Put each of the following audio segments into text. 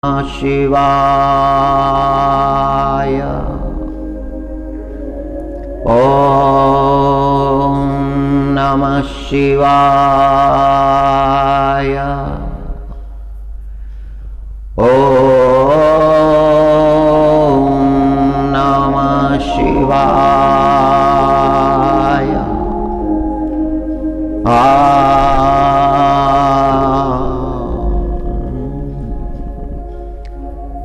शिवाय। ओम नमः शिवाय। ओम नमः शिवाय।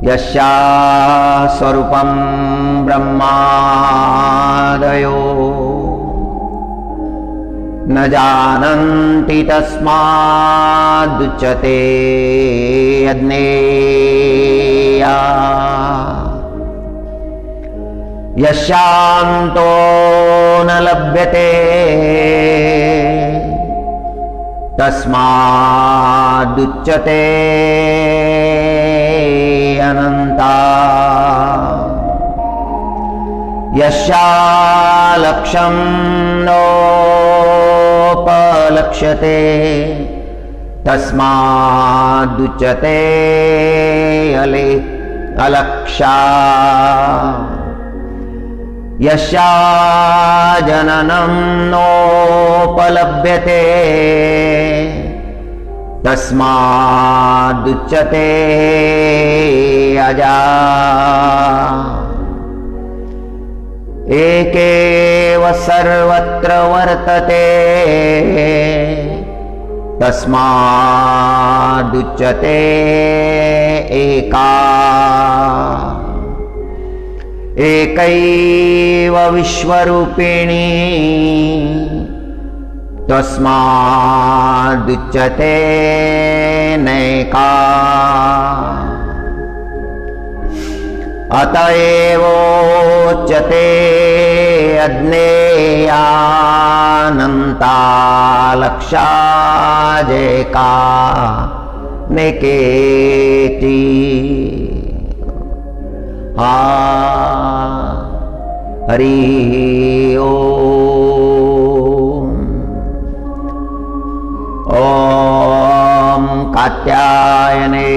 यस्या स्वरूपं ब्रह्मादयो न जानन्ति तस्मादुच्यते अज्ञेया। यस्यान्तो न लभ्यते तस्मादुच्यते अनंता। यस्या लक्ष्यं नोपलक्ष्यते तस्मादुच्यते अलक्ष्या। यस्या जननं नोपलभ्यते तस्मादुच्यते अजा। एकेव सर्वत्र वर्तते तस्मादुच्यते एका। एकैव विश्वरूपिणी तस्मादुच्यते नैका। अतएवोच्यते अज्ञेयानन्ता लक्ष्या जेका नेकेति। हरि ओम कात्यायने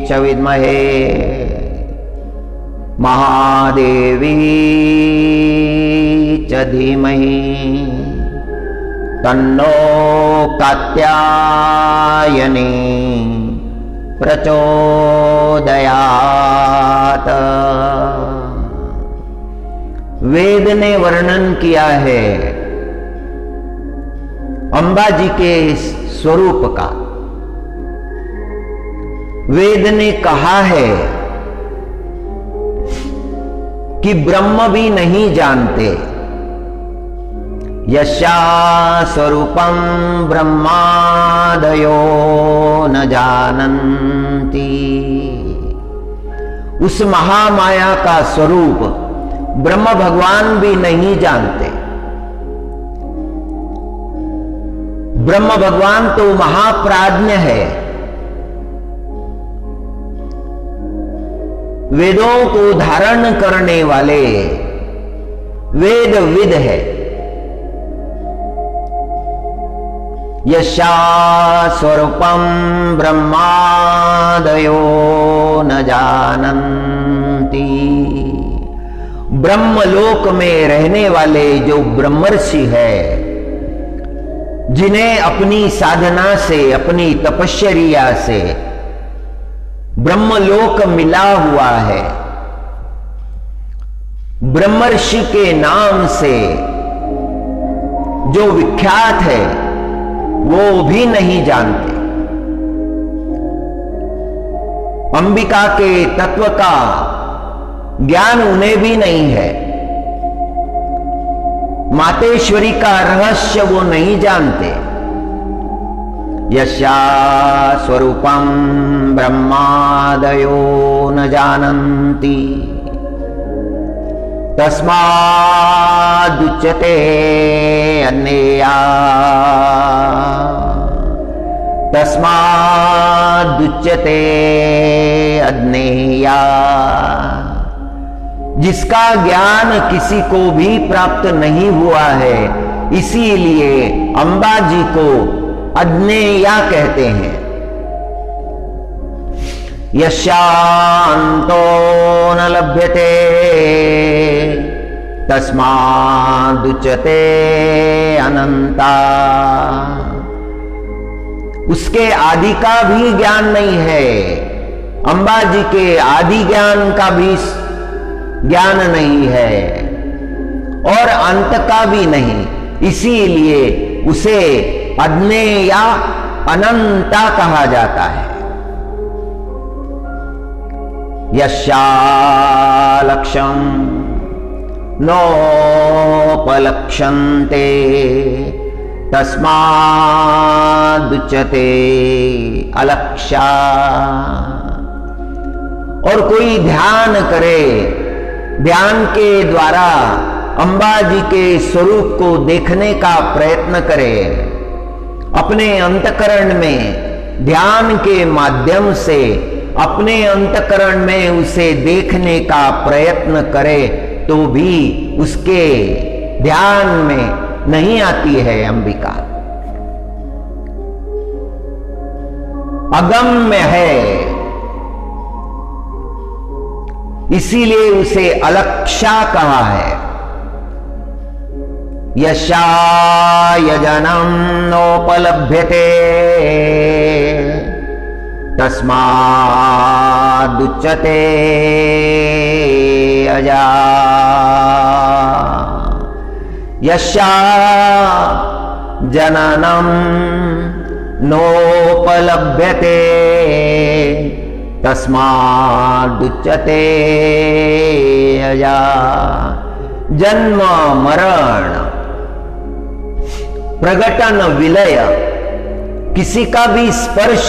च विद्महे महादेवी च धीमहि तन्नो कात्यायनी प्रचोदयात्। वेद ने वर्णन किया है अंबा जी के स्वरूप का। वेद ने कहा है कि ब्रह्म भी नहीं जानते। यस्या स्वरूपं ब्रह्मादयो न जानन्ति। उस महामाया का स्वरूप ब्रह्म भगवान भी नहीं जानते। ब्रह्म भगवान तो महाप्राज्ञ है, वेदों को धारण करने वाले वेद विद है। यस्या स्वरूपं ब्रह्मादयो न जानन्ति। ब्रह्मलोक में रहने वाले जो ब्रह्मर्षि है, जिन्हें अपनी साधना से, अपनी तपश्चर्या से ब्रह्मलोक मिला हुआ है, ब्रह्मर्षि के नाम से जो विख्यात है, वो भी नहीं जानते। अंबिका के तत्व का ज्ञान उन्हें भी नहीं है। मातेश्वरी का रहस्य वो नहीं जानते। यस्या स्वरूपं ब्रह्मादयो न जानन्ति तस्मादुच्यते अज्ञेया। तस्मादुच्यते अज्ञेया। जिसका ज्ञान किसी को भी प्राप्त नहीं हुआ है, इसीलिए अंबा जी को अज्ञेया कहते हैं। यस्यान्तो न लभ्यते तस्मादुच्यते अनंता। उसके आदि का भी ज्ञान नहीं है, अंबा जी के आदि ज्ञान का भी ज्ञान नहीं है और अंत का भी नहीं, इसीलिए उसे अज्ञेय या अनंता कहा जाता है। यस्यालक्ष्यं नोपलक्ष्यन्ते तस्मादुच्यते अलक्ष्या। और कोई ध्यान करे, ध्यान के द्वारा अंबा जी के स्वरूप को देखने का प्रयत्न करे, अपने अंतकरण में ध्यान के माध्यम से अपने अंतकरण में उसे देखने का प्रयत्न करे, तो भी उसके ध्यान में नहीं आती है अंबिका, अगम्य है, इसीलिए उसे अलक्ष्या कहा है। यस्यायजनं नोपलभ्यते तस्मादुच्यते अजा। यस्याजननं नोपलभ्यते तस्मादुच्यते अजा। जन्म मरण प्रगटन विलय किसी का भी स्पर्श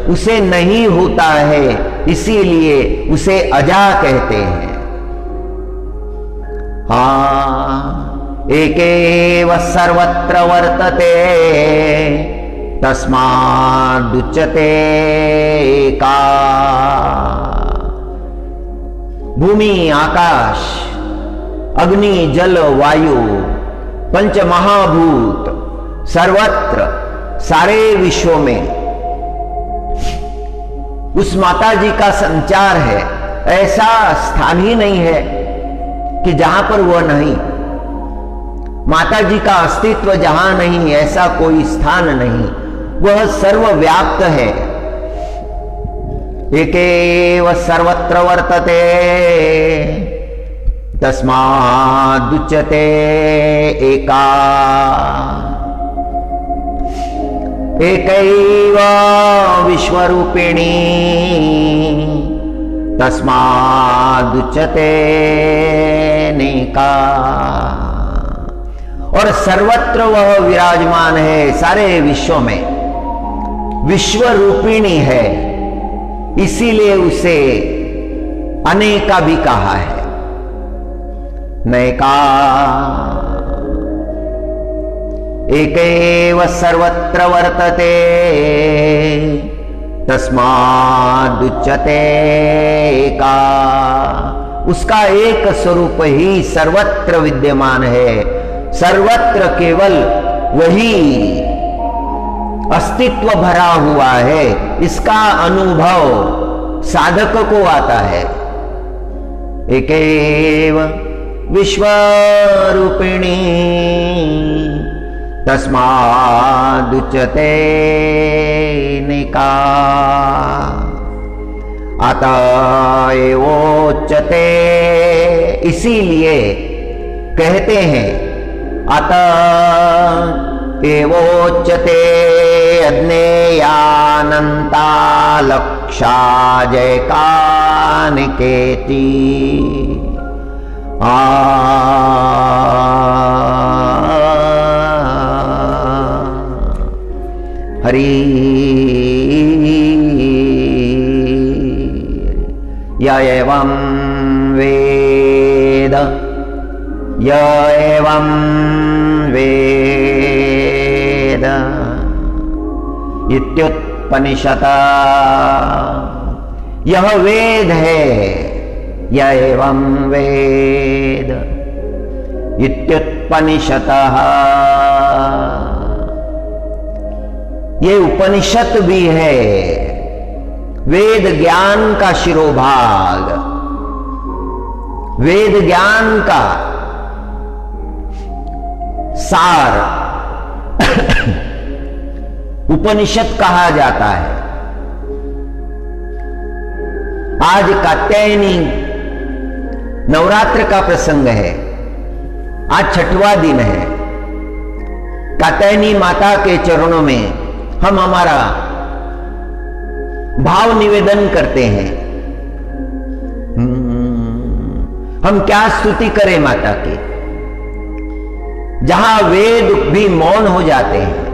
उसे नहीं होता है, इसीलिए उसे अजा कहते हैं। हाँ, एकेव सर्वत्र वर्तते तस्मादुच्यते एका। भूमि आकाश अग्नि जल वायु पंच महाभूत सर्वत्र सारे विश्व में उस माता जी का संचार है। ऐसा स्थान ही नहीं है कि जहां पर वह नहीं, माता जी का अस्तित्व जहां नहीं, ऐसा कोई स्थान नहीं, वह सर्वव्याप्त है। एकेव सर्वत्र वर्तते तस्मादुच्यते एका। एकैव विश्वरूपिणी तस्मादुच्यते नेका। और सर्वत्र वह विराजमान है, सारे विश्व में विश्व रूपिणी है, इसीलिए उसे अनेका भी कहा है। नैका एकेव सर्वत्र वर्तते तस्मादुच्यते एका। उसका एक स्वरूप ही सर्वत्र विद्यमान है, सर्वत्र केवल वही अस्तित्व भरा हुआ है, इसका अनुभव साधक को आता है। एकेव विश्वरूपिणी तस्मादुच्यते नेका। अतएवोच्यते, इसीलिए कहते हैं अतएवोच्यते अज्ञेयानंता लक्षा जयकानिकेति। हरि य एवं वेद, य एवं वेद इत्युत्पनिषत्। यह वेद है, य एवं वेद इत्युत्पनिषतः। ये उपनिषद भी है, वेद ज्ञान का शिरोभाग, वेद ज्ञान का सार उपनिषद कहा जाता है। आज कात्यायनी नवरात्र का प्रसंग है। आज छठवां दिन है। कात्यायनी माता के चरणों में हम हमारा भाव निवेदन करते हैं। हम क्या स्तुति करें माता की, जहां वेद भी मौन हो जाते हैं।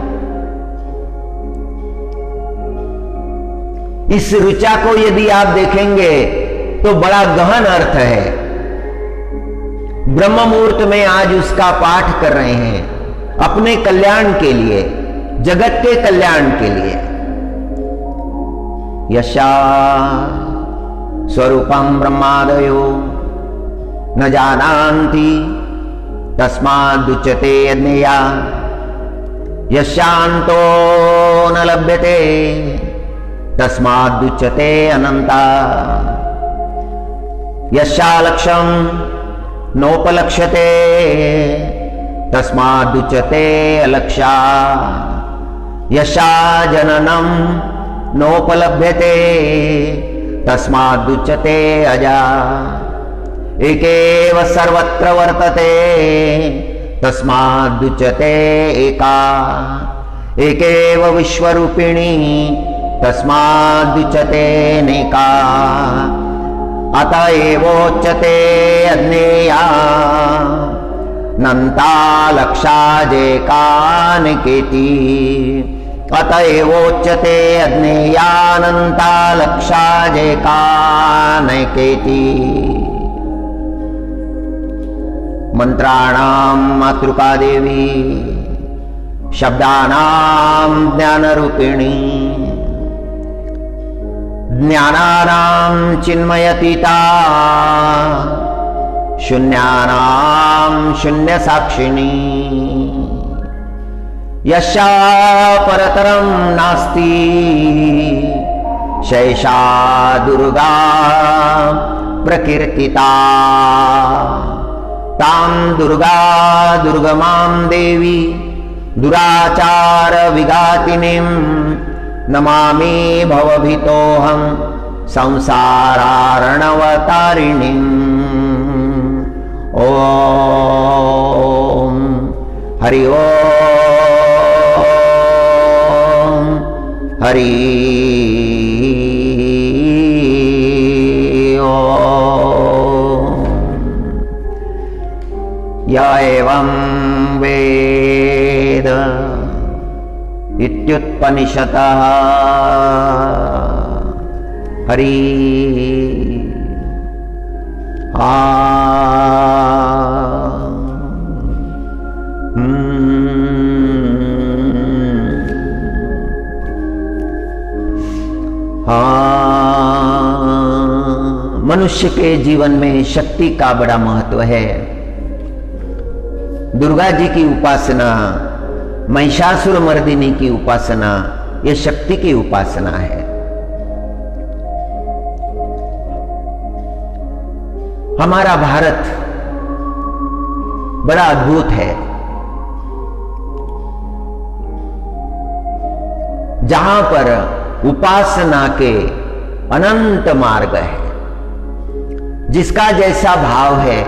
इस ऋचा को यदि आप देखेंगे तो बड़ा गहन अर्थ है। ब्रह्म मुहूर्त में आज उसका पाठ कर रहे हैं, अपने कल्याण के लिए, जगत के कल्याण के लिए। यशा स्वरूपम ब्रह्मादयो न जानन्ति तस्मादुच्यते अज्ञेया, यशान्तो न लभ्यते तस्मादुच्यते अनंता, यशालक्ष्यं नोपलक्ष्यते तस्मादुच्यते अलक्ष्या, यशा जननं नोपलभ्यते तस्मादुच्यते अजा, एकेव सर्वत्र वर्तते तस्मादुच्यते एका, एकेव विश्वरूपिणी तस्मादुच्यते नेका, अतएवोच्यते अज्ञेया नन्ता लक्षाजेकानिकेति, अतएवोच्यते अज्ञेयानन्ता लक्षाजेकानिकेति। मंत्राणां मातृका देवी शब्दानां ज्ञानरूपिणी, ज्ञानानां चिन्मयतीता, शून्यानां शून्यसाक्षिणी, यशा परतरं नास्ति शैषा दुर्गा प्रकीर्तिता, तां दुर्गा दुर्गमां देवी दुराचार विघातिनीं नमामि भवभीतोऽहं संसारार्णवतारिणीम्। ओम हरि ओम हरि ओम। या एवं वेद इत्युत्पनिषतः हरि मनुष्य के जीवन में शक्ति का बड़ा महत्व है। दुर्गा जी की उपासना, महिषासुर मर्दिनी की उपासना, यह शक्ति की उपासना है। हमारा भारत बड़ा अद्भुत है, जहां पर उपासना के अनंत मार्ग है। जिसका जैसा भाव है,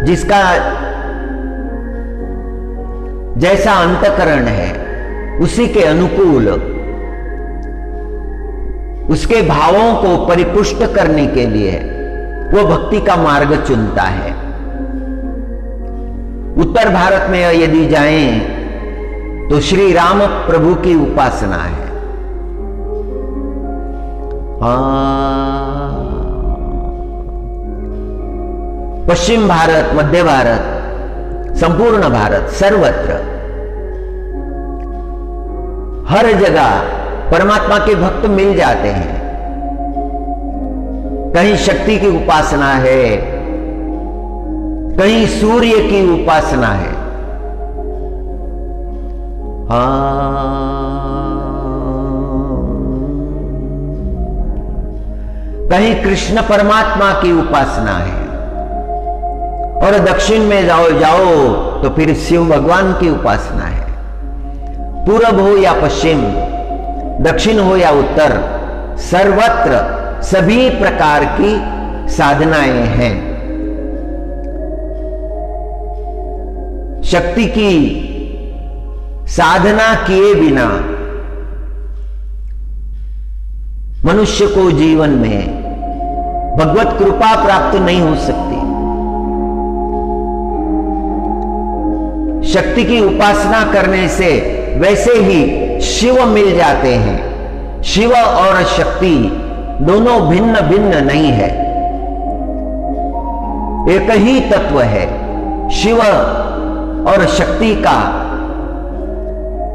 जिसका जैसा अंतकरण है, उसी के अनुकूल उसके भावों को परिपुष्ट करने के लिए वो भक्ति का मार्ग चुनता है। उत्तर भारत में यदि जाएं तो श्री राम प्रभु की उपासना है। पश्चिम भारत, मध्य भारत, संपूर्ण भारत, सर्वत्र हर जगह परमात्मा के भक्त मिल जाते हैं। कहीं शक्ति की उपासना है, कहीं सूर्य की उपासना है। कहीं कृष्ण परमात्मा की उपासना है, और दक्षिण में जाओ तो फिर शिव भगवान की उपासना है। पूरब हो या पश्चिम, दक्षिण हो या उत्तर, सर्वत्र सभी प्रकार की साधनाएं हैं। शक्ति की साधना किए बिना मनुष्य को जीवन में भगवत कृपा प्राप्त नहीं हो सकती। शक्ति की उपासना करने से वैसे ही शिव मिल जाते हैं। शिव और शक्ति दोनों भिन्न भिन्न नहीं है, एक ही तत्व है। शिव और शक्ति का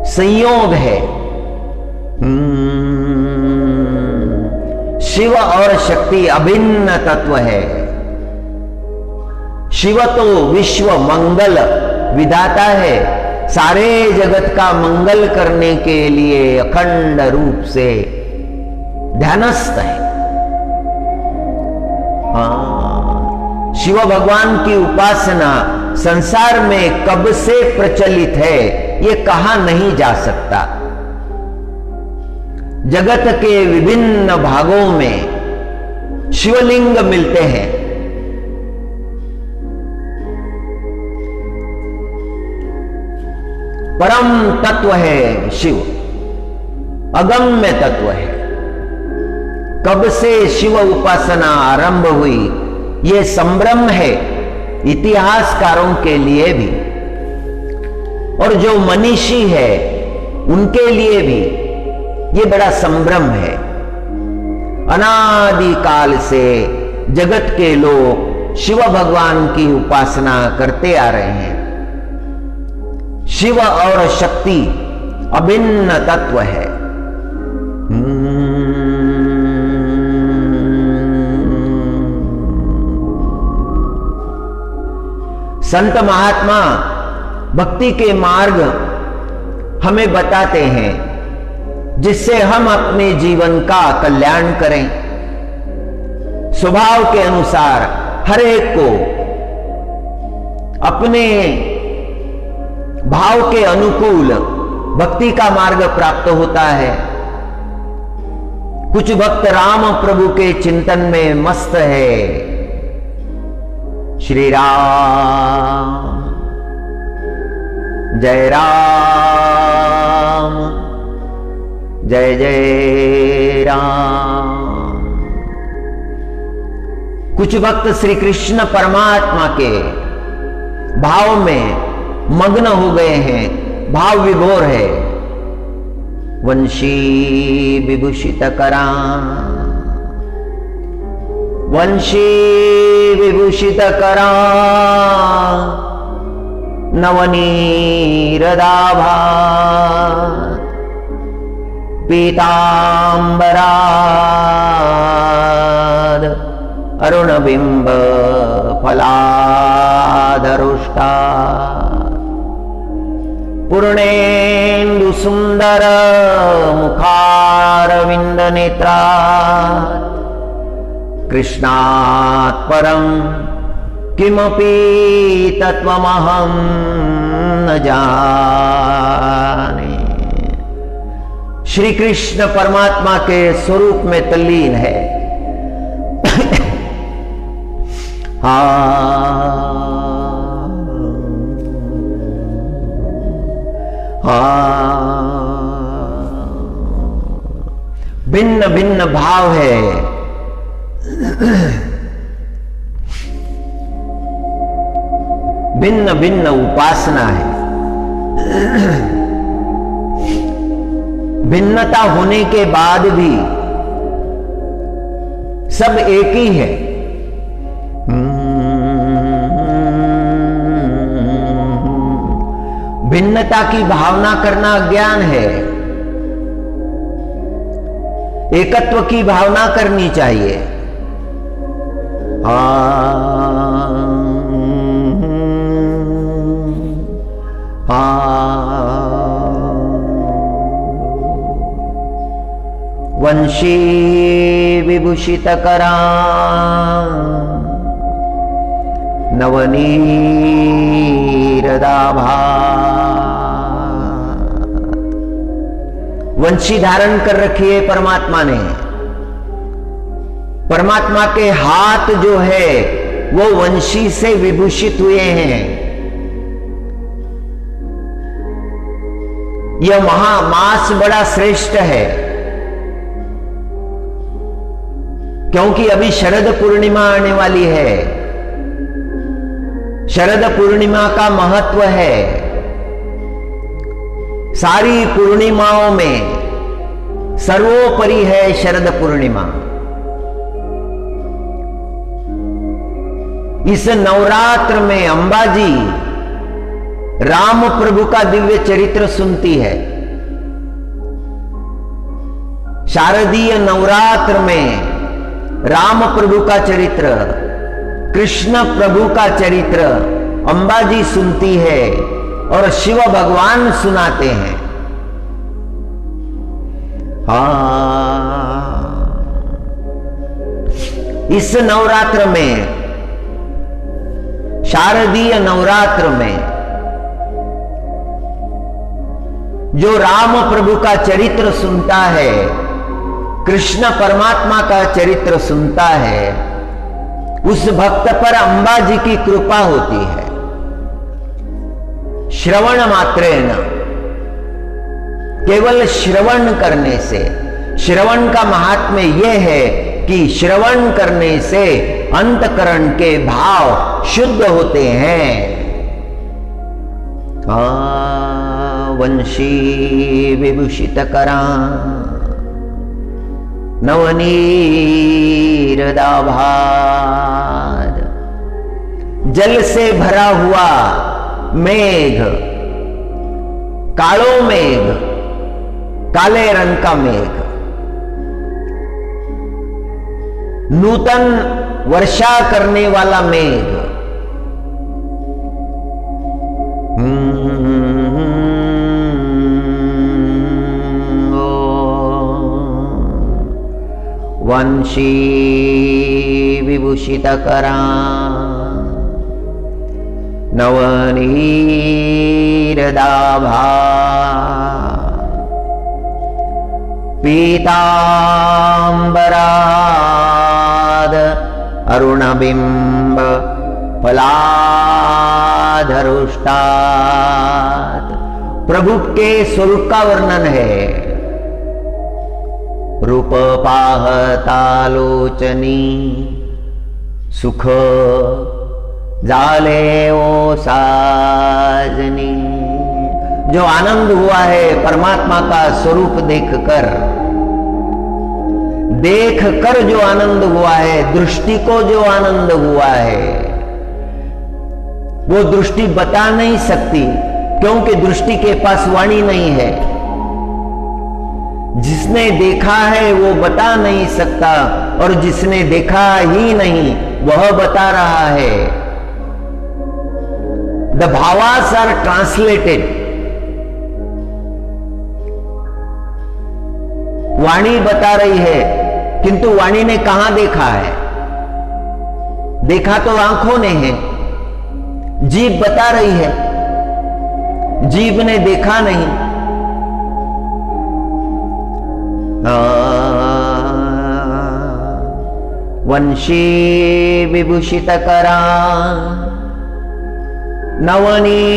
संयोग है। शिव और शक्ति अभिन्न तत्व है। शिव तो विश्व मंगल विधाता है, सारे जगत का मंगल करने के लिए अखंड रूप से ध्यानस्थ है। शिव भगवान की उपासना संसार में कब से प्रचलित है ये कहा नहीं जा सकता। जगत के विभिन्न भागों में शिवलिंग मिलते हैं। परम तत्व है शिव, अगम्य तत्व है। कब से शिव उपासना आरंभ हुई ये संभ्रम है इतिहासकारों के लिए भी, और जो मनीषी है उनके लिए भी ये बड़ा संभ्रम है। अनादि काल से जगत के लोग शिव भगवान की उपासना करते आ रहे हैं। शिव और शक्ति अभिन्न तत्व है। संत महात्मा भक्ति के मार्ग हमें बताते हैं जिससे हम अपने जीवन का कल्याण करें। स्वभाव के अनुसार हर एक को अपने भाव के अनुकूल भक्ति का मार्ग प्राप्त होता है। कुछ भक्त राम प्रभु के चिंतन में मस्त है। श्री राम जय राम, जय जय राम। कुछ भक्त श्री कृष्ण परमात्मा के भाव में मग्न हो गए हैं, भाव विभोर है। वंशी विभूषित करा, वंशी विभूषित करा, नवनीरदाभात पीतांबराद अरुणबिंब फलाधरुष्टा पूर्णेन्दु सुंदर मुखारविंद नेत्रा कृष्णात् परम किमपि तत्वमहं न जाने। श्री कृष्ण परमात्मा के स्वरूप में तल्लीन है। भिन्न भिन्न भाव है। भिन्न भिन्न उपासना है। भिन्नता होने के बाद भी सब एक ही है। भिन्नता की भावना करना ज्ञान है। एकत्व की भावना करनी चाहिए। वंशी विभूषित करा नवनीरदाभा। वंशी धारण कर रखी है परमात्मा ने। परमात्मा के हाथ जो है वो वंशी से विभूषित हुए हैं। यह महामास बड़ा श्रेष्ठ है, क्योंकि अभी शरद पूर्णिमा आने वाली है। शरद पूर्णिमा का महत्व है। सारी पूर्णिमाओं में सर्वोपरि है शरद पूर्णिमा। इस नवरात्र में अंबाजी राम प्रभु का दिव्य चरित्र सुनती है। शारदीय नवरात्र में राम प्रभु का चरित्र, कृष्ण प्रभु का चरित्र अंबाजी सुनती है और शिव भगवान सुनाते हैं। इस नवरात्र में, शारदीय नवरात्र में जो राम प्रभु का चरित्र सुनता है, कृष्ण परमात्मा का चरित्र सुनता है, उस भक्त पर अंबा जी की कृपा होती है। श्रवण मात्रेण, केवल श्रवण करने से। श्रवण का महात्म्य यह है कि श्रवण करने से अंतकरण के भाव शुद्ध होते हैं। वंशी विभूषित करा नवनीरदाभार। जल से भरा हुआ मेघ, कालो मेघ, काले रंग का मेघ, नूतन वर्षा करने वाला मेघ। वंशी विभूषित करा नवनीरदाभा। पीतांबराद अरुणबिंब फलाधरुष्टात्। प्रभु के स्वरूप का वर्णन है। रूप पाहतालोचनी सुख जाले ओ साजनी। जो आनंद हुआ है परमात्मा का स्वरूप देखकर जो आनंद हुआ है, दृष्टि को जो आनंद हुआ है, वो दृष्टि बता नहीं सकती, क्योंकि दृष्टि के पास वाणी नहीं है। जिसने देखा है वो बता नहीं सकता, और जिसने देखा ही नहीं वह बता रहा है। द भावास आर ट्रांसलेटेड। वाणी बता रही है, किंतु वाणी ने कहां देखा है? देखा तो आंखों ने है। जीभ बता रही है, जीभ ने देखा नहीं। वंशी विभूषित करा नवनीरदाभा।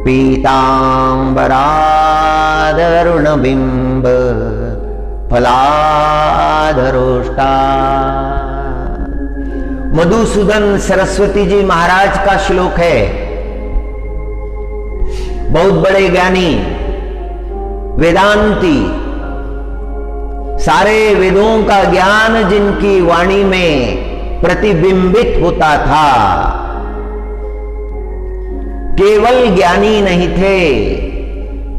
पीतांबरादरुणबिंब फलाधरुष्टा। मधुसूदन सरस्वती जी महाराज का श्लोक है। बहुत बड़े ज्ञानी, वेदांती, सारे वेदों का ज्ञान जिनकी वाणी में प्रतिबिंबित होता था। केवल ज्ञानी नहीं थे,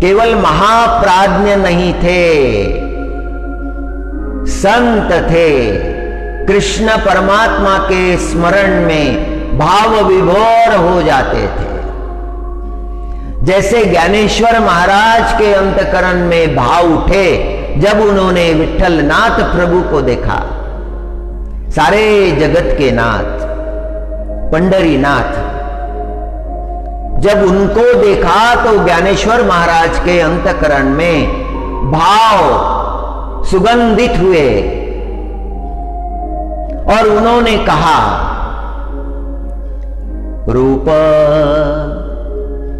केवल महाप्राज्ञ नहीं थे, संत थे। कृष्ण परमात्मा के स्मरण में भाव विभोर हो जाते थे। जैसे ज्ञानेश्वर महाराज के अंतकरण में भाव उठे जब उन्होंने विट्ठल नाथ प्रभु को देखा, सारे जगत के नाथ पंढरीनाथ, जब उनको देखा तो ज्ञानेश्वर महाराज के अंतकरण में भाव सुगंधित हुए और उन्होंने कहा, रूप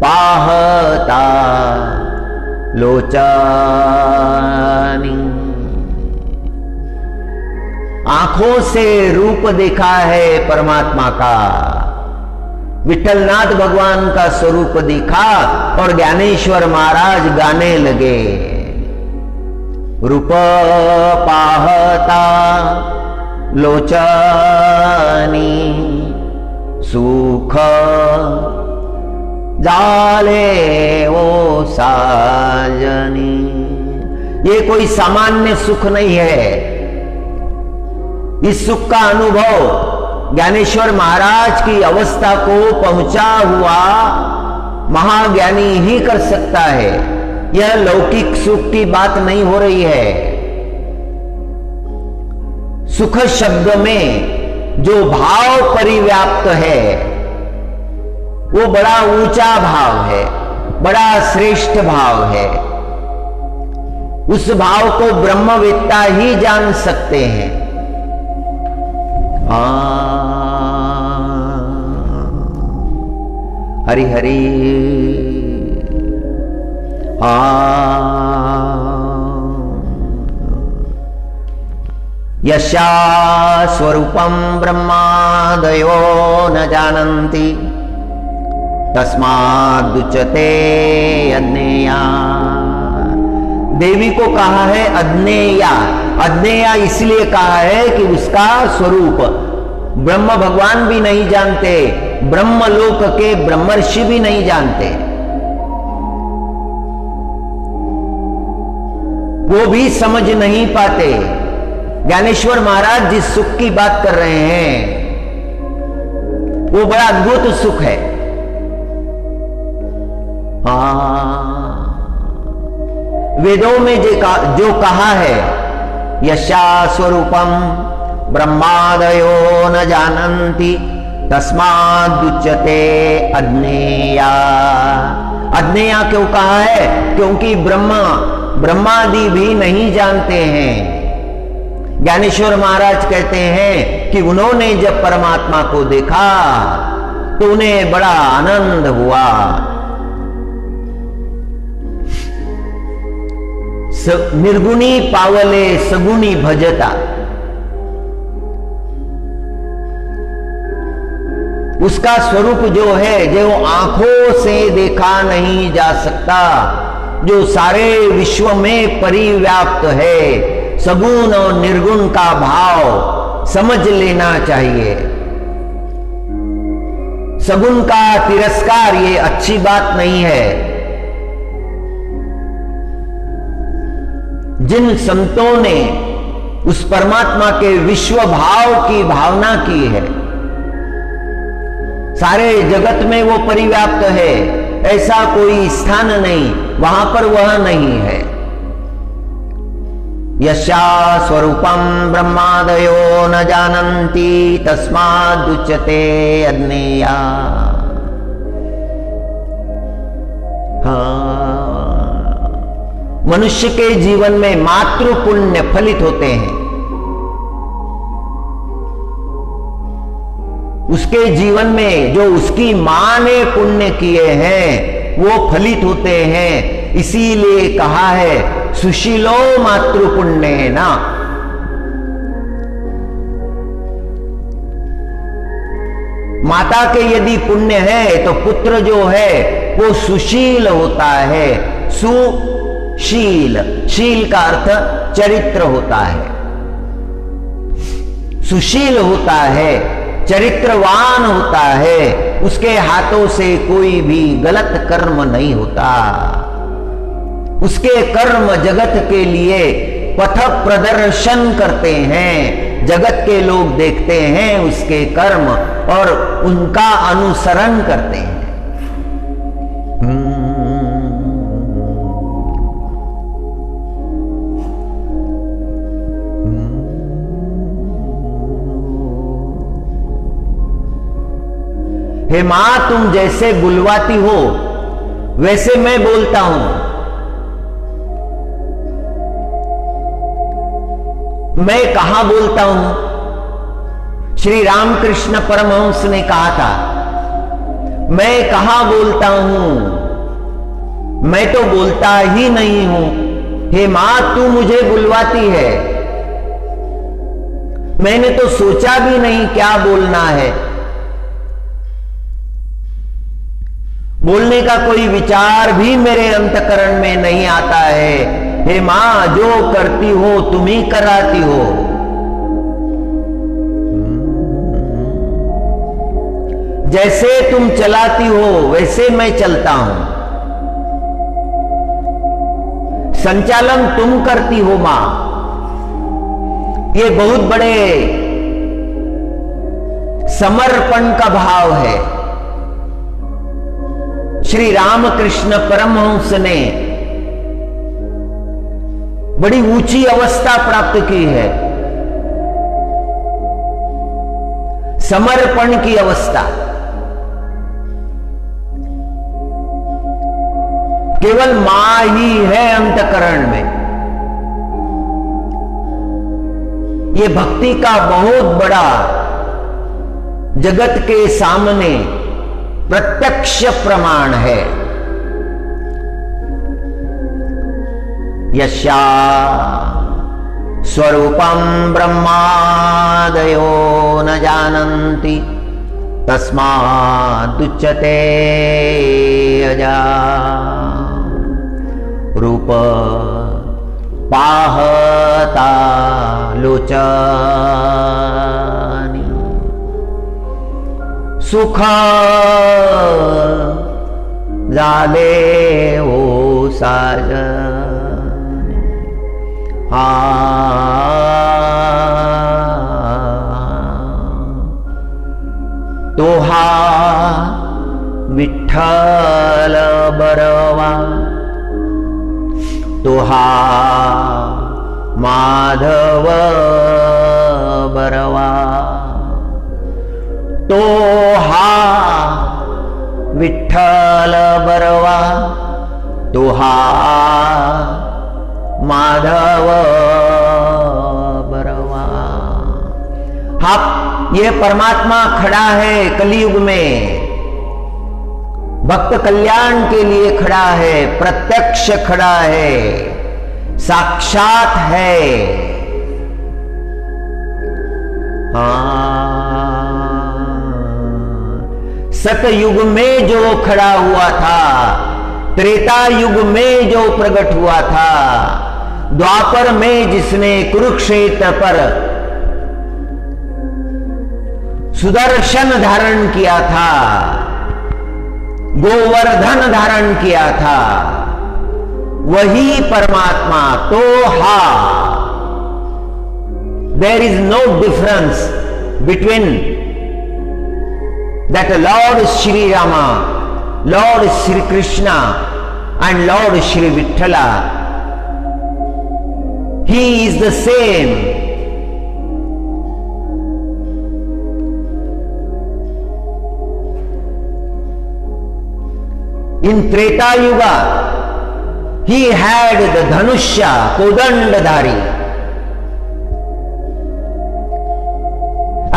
पाहता लोचनी, आंखों से रूप देखा है परमात्मा का, विट्ठलनाथ भगवान का स्वरूप दिखा और ज्ञानेश्वर महाराज गाने लगे, रूप पाहता लोचनी सुख जाले वो साजनी। ये कोई सामान्य सुख नहीं है। इस सुख का अनुभव ज्ञानेश्वर महाराज की अवस्था को पहुंचा हुआ महाज्ञानी ही कर सकता है। यह लौकिक सुख की बात नहीं हो रही है। सुख शब्द में जो भाव परिव्याप्त है वो बड़ा ऊंचा भाव है, बड़ा श्रेष्ठ भाव है। उस भाव को ब्रह्मवेत्ता ही जान सकते हैं। हरि हरि यस्या स्वरूपं ब्रह्मादयो न जानन्ति तस्मादुच्यते अज्ञेया। देवी को कहा है अज्ञेया। अज्ञेया इसलिए कहा है कि उसका स्वरूप ब्रह्म भगवान भी नहीं जानते, ब्रह्मलोक के ब्रह्मर्षि भी नहीं जानते, वो भी समझ नहीं पाते। ज्ञानेश्वर महाराज जिस सुख की बात कर रहे हैं वो बड़ा अद्भुत सुख है। वेदों में जो कहा है, यशा स्वरूपम ब्रह्मादयो न जानन्ति तस्मादुच्यते अज्ञेया। अज्ञेया क्यों कहा है? क्योंकि ब्रह्मादि भी नहीं जानते हैं। ज्ञानेश्वर महाराज कहते हैं कि उन्होंने जब परमात्मा को देखा तो उन्हें बड़ा आनंद हुआ। निर्गुणी पावले सगुणी भजता। उसका स्वरूप जो है, जो आंखों से देखा नहीं जा सकता, जो सारे विश्व में परिव्याप्त है, सगुण और निर्गुण का भाव समझ लेना चाहिए। सगुण का तिरस्कार ये अच्छी बात नहीं है। जिन संतों ने उस परमात्मा के विश्व भाव की भावना की है, सारे जगत में वो परिव्याप्त है, ऐसा कोई स्थान नहीं वहां पर वह नहीं है। यस्या स्वरूपम ब्रह्मादयो न जानन्ति तस्मादुच्यते अज्ञेया। मनुष्य के जीवन में मातृ पुण्य फलित होते हैं। उसके जीवन में जो उसकी मां ने पुण्य किए हैं वो फलित होते हैं। इसीलिए कहा है सुशीलो मातृ पुण्य ना। माता के यदि पुण्य है तो पुत्र जो है वो सुशील होता है। सुशील, शील का अर्थ चरित्र होता है। सुशील होता है, चरित्रवान होता है, उसके हाथों से कोई भी गलत कर्म नहीं होता। उसके कर्म जगत के लिए पथ प्रदर्शन करते हैं। जगत के लोग देखते हैं उसके कर्म और उनका अनुसरण करते हैं। हे मां, तुम जैसे बुलवाती हो वैसे मैं बोलता हूं। मैं कहां बोलता हूं? श्री रामकृष्ण परमहंस ने कहा था, मैं कहां बोलता हूं, मैं तो बोलता ही नहीं हूं। हे मां, तू मुझे बुलवाती है, मैंने तो सोचा भी नहीं क्या बोलना है। बोलने का कोई विचार भी मेरे अंतकरण में नहीं आता है। हे मां, जो करती हो तुम ही कराती हो। जैसे तुम चलाती हो वैसे मैं चलता हूं। संचालन तुम करती हो मां। ये बहुत बड़े समर्पण का भाव है। श्री रामकृष्ण परमहंस ने बड़ी ऊंची अवस्था प्राप्त की है, समर्पण की अवस्था। केवल मां ही है अंतकरण में। ये भक्ति का बहुत बड़ा जगत के सामने प्रत्यक्ष प्रमाण है। यस्या स्वरूपं ब्रह्मादयो न जानन्ति तस्मादुच्यते अजा। रूप पाहता लोचनी सुख जाले हो साजन। तोहा विठ्ठल बरवा, तोहा माधव बरवा, तोहा विठ्ठल बरवा, तोहा माधव बरवा। हाँ, यह परमात्मा खड़ा है कलयुग में, भक्त कल्याण के लिए खड़ा है, प्रत्यक्ष खड़ा है, साक्षात है। सतयुग में जो खड़ा हुआ था, त्रेता युग में जो प्रकट हुआ था, द्वापर में जिसने कुरुक्षेत्र पर सुदर्शन धारण किया था, गोवर्धन धारण किया था, वही परमात्मा। तो हा, there is no difference between that Lord Shri Rama, Lord Shri Krishna and Lord Shri Vitthala. He is the same. In Treta Yuga, he had the Dhanusya, Kodandadhari.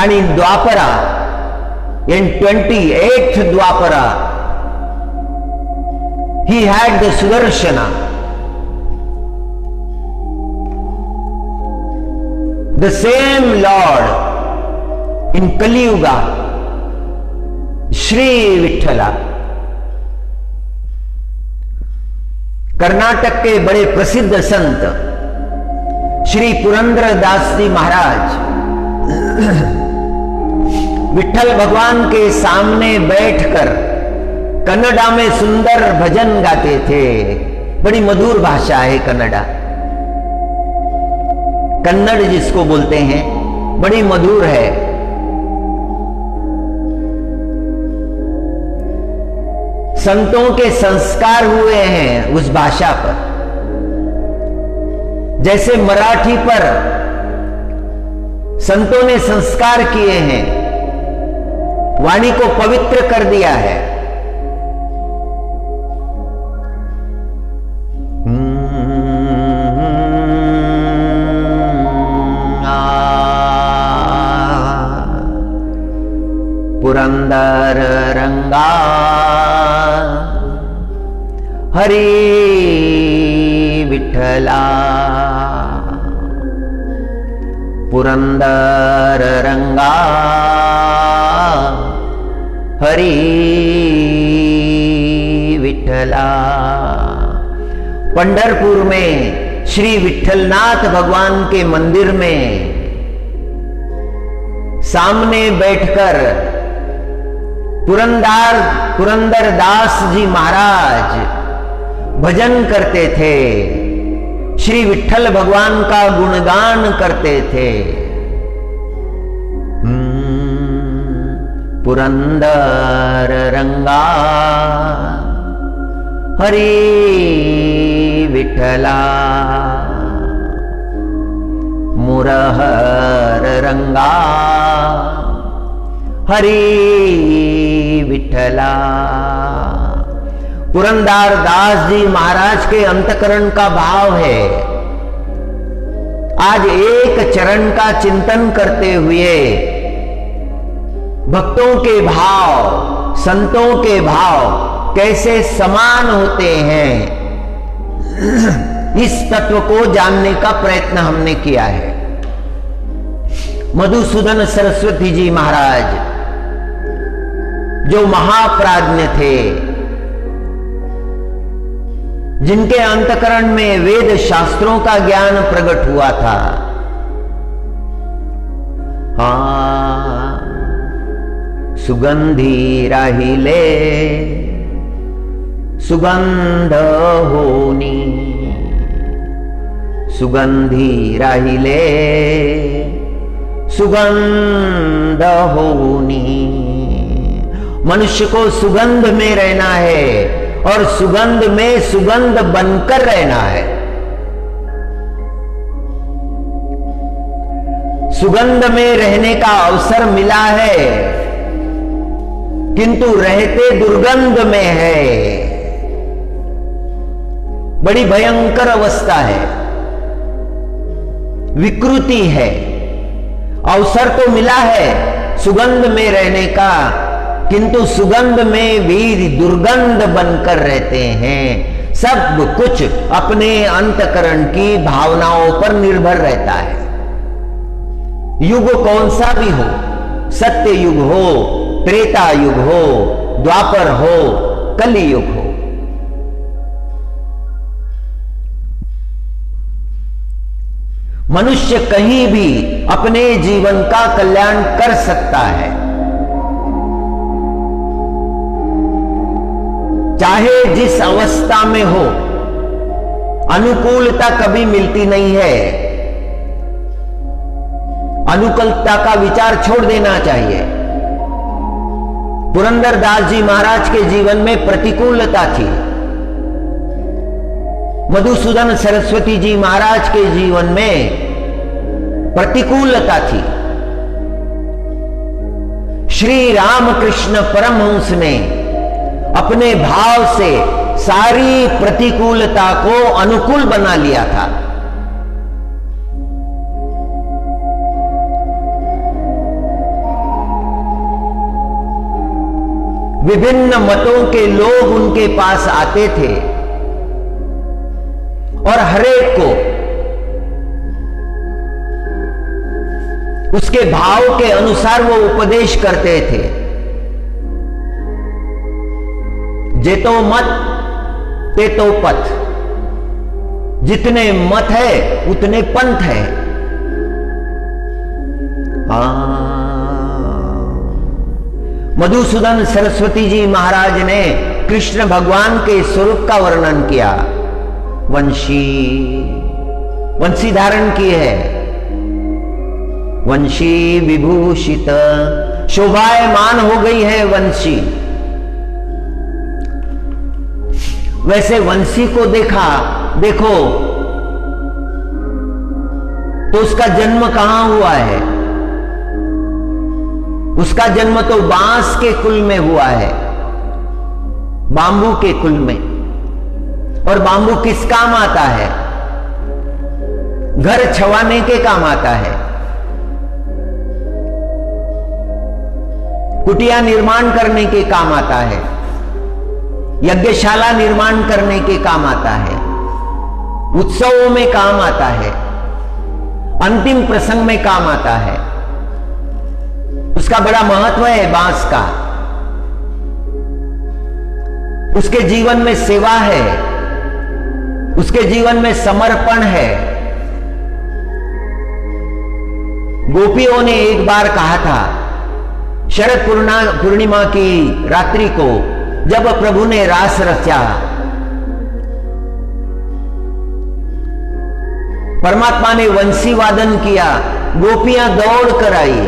And in Dwapara, in 28th Dwapara, he had the Sudarshana. The same Lord in Kali Yuga, Shri Vitthala. Karnataka के बड़े प्रसिद्ध संत श्री पुरंदरदास जी महाराज विठ्ठल भगवान के सामने बैठकर कन्नड़ा में सुंदर भजन गाते थे। बड़ी मधुर भाषा है कन्नड़ा, कन्नड़ जिसको बोलते हैं, बड़ी मधुर है। संतों के संस्कार हुए हैं उस भाषा पर, जैसे मराठी पर संतों ने संस्कार किए हैं, वाणी को पवित्र कर दिया है। पुरंदर रंगा हरि विठला, पुरंदर रंगा हरि विठला। पंढरपुर में श्री विठलनाथ भगवान के मंदिर में सामने बैठकर पुरंदर दास जी महाराज भजन करते थे, श्री विठल भगवान का गुणगान करते थे। पुरंदर रंगा हरि विठला, मुरहर रंगा हरि विठला। पुरंदर दास जी महाराज के अंतकरण का भाव है। आज एक चरण का चिंतन करते हुए भक्तों के भाव, संतों के भाव कैसे समान होते हैं, इस तत्व को जानने का प्रयत्न हमने किया है। मधुसूदन सरस्वती जी महाराज जो महाप्राज्ञ थे, जिनके अंतकरण में वेद शास्त्रों का ज्ञान प्रकट हुआ था, सुगंधी राहिले सुगंध होनी, सुगंधी राहिले सुगंध होनी। मनुष्य को सुगंध में रहना है और सुगंध में सुगंध बनकर रहना है। सुगंध में रहने का अवसर मिला है, किंतु रहते दुर्गंध में है। बड़ी भयंकर अवस्था है, विकृति है। अवसर तो मिला है सुगंध में रहने का, किंतु सुगंध में भी दुर्गंध बनकर रहते हैं। सब कुछ अपने अंतकरण की भावनाओं पर निर्भर रहता है। युग कौन सा भी हो, सत्य युग हो, त्रेता युग हो, द्वापर हो, कली युग हो, मनुष्य कहीं भी अपने जीवन का कल्याण कर सकता है। चाहे जिस अवस्था में हो, अनुकूलता कभी मिलती नहीं है। अनुकूलता का विचार छोड़ देना चाहिए। पुरंदर दास जी महाराज के जीवन में प्रतिकूलता थी, मधुसूदन सरस्वती जी महाराज के जीवन में प्रतिकूलता थी। श्री रामकृष्ण परमहंस ने अपने भाव से सारी प्रतिकूलता को अनुकूल बना लिया था। विभिन्न मतों के लोग उनके पास आते थे और हरेक को उसके भाव के अनुसार वो उपदेश करते थे। जे तो मत ते तो पथ, जितने मत है उतने पंथ है। मधुसूदन सरस्वती जी महाराज ने कृष्ण भगवान के स्वरूप का वर्णन किया। वंशी धारण की है, वंशी विभूषित, शोभायमान हो गई है वंशी। वैसे वंशी को देखो तो उसका जन्म कहां हुआ है? उसका जन्म तो बांस के कुल में हुआ है, बांबू के कुल में। और बांबू किस काम आता है? घर छवाने के काम आता है, कुटिया निर्माण करने के काम आता है, यज्ञशाला निर्माण करने के काम आता है, उत्सवों में काम आता है, अंतिम प्रसंग में काम आता है। उसका बड़ा महत्व है बांस का। उसके जीवन में सेवा है, उसके जीवन में समर्पण है। गोपियों ने एक बार कहा था, शरद पूर्णिमा की रात्रि को जब प्रभु ने रास रचा, परमात्मा ने वंशी वादन किया, गोपियां दौड़ कर आई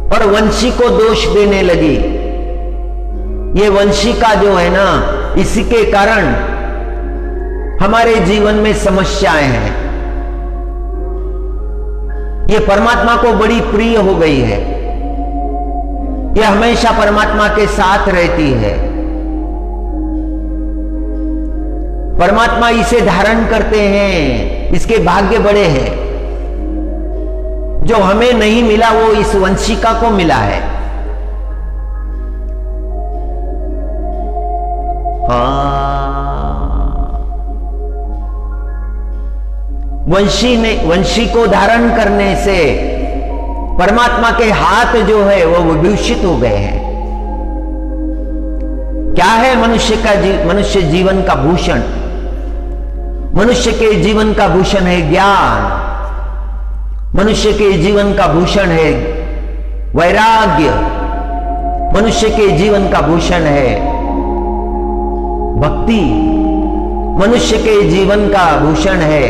और वंशी को दोष देने लगी। ये वंशी का जो है ना, इसी के कारण हमारे जीवन में समस्याएं हैं। ये परमात्मा को बड़ी प्रिय हो गई है, ये हमेशा परमात्मा के साथ रहती है। परमात्मा इसे धारण करते हैं, इसके भाग्य बड़े हैं। जो हमें नहीं मिला वो इस वंशिका को मिला है। वंशी को धारण करने से परमात्मा के हाथ जो है वो विभूषित हो गए हैं। क्या है मनुष्य जीवन का भूषण? मनुष्य के जीवन का भूषण है ज्ञान, मनुष्य के जीवन का भूषण है वैराग्य, मनुष्य के जीवन का भूषण है भक्ति, मनुष्य के जीवन का भूषण है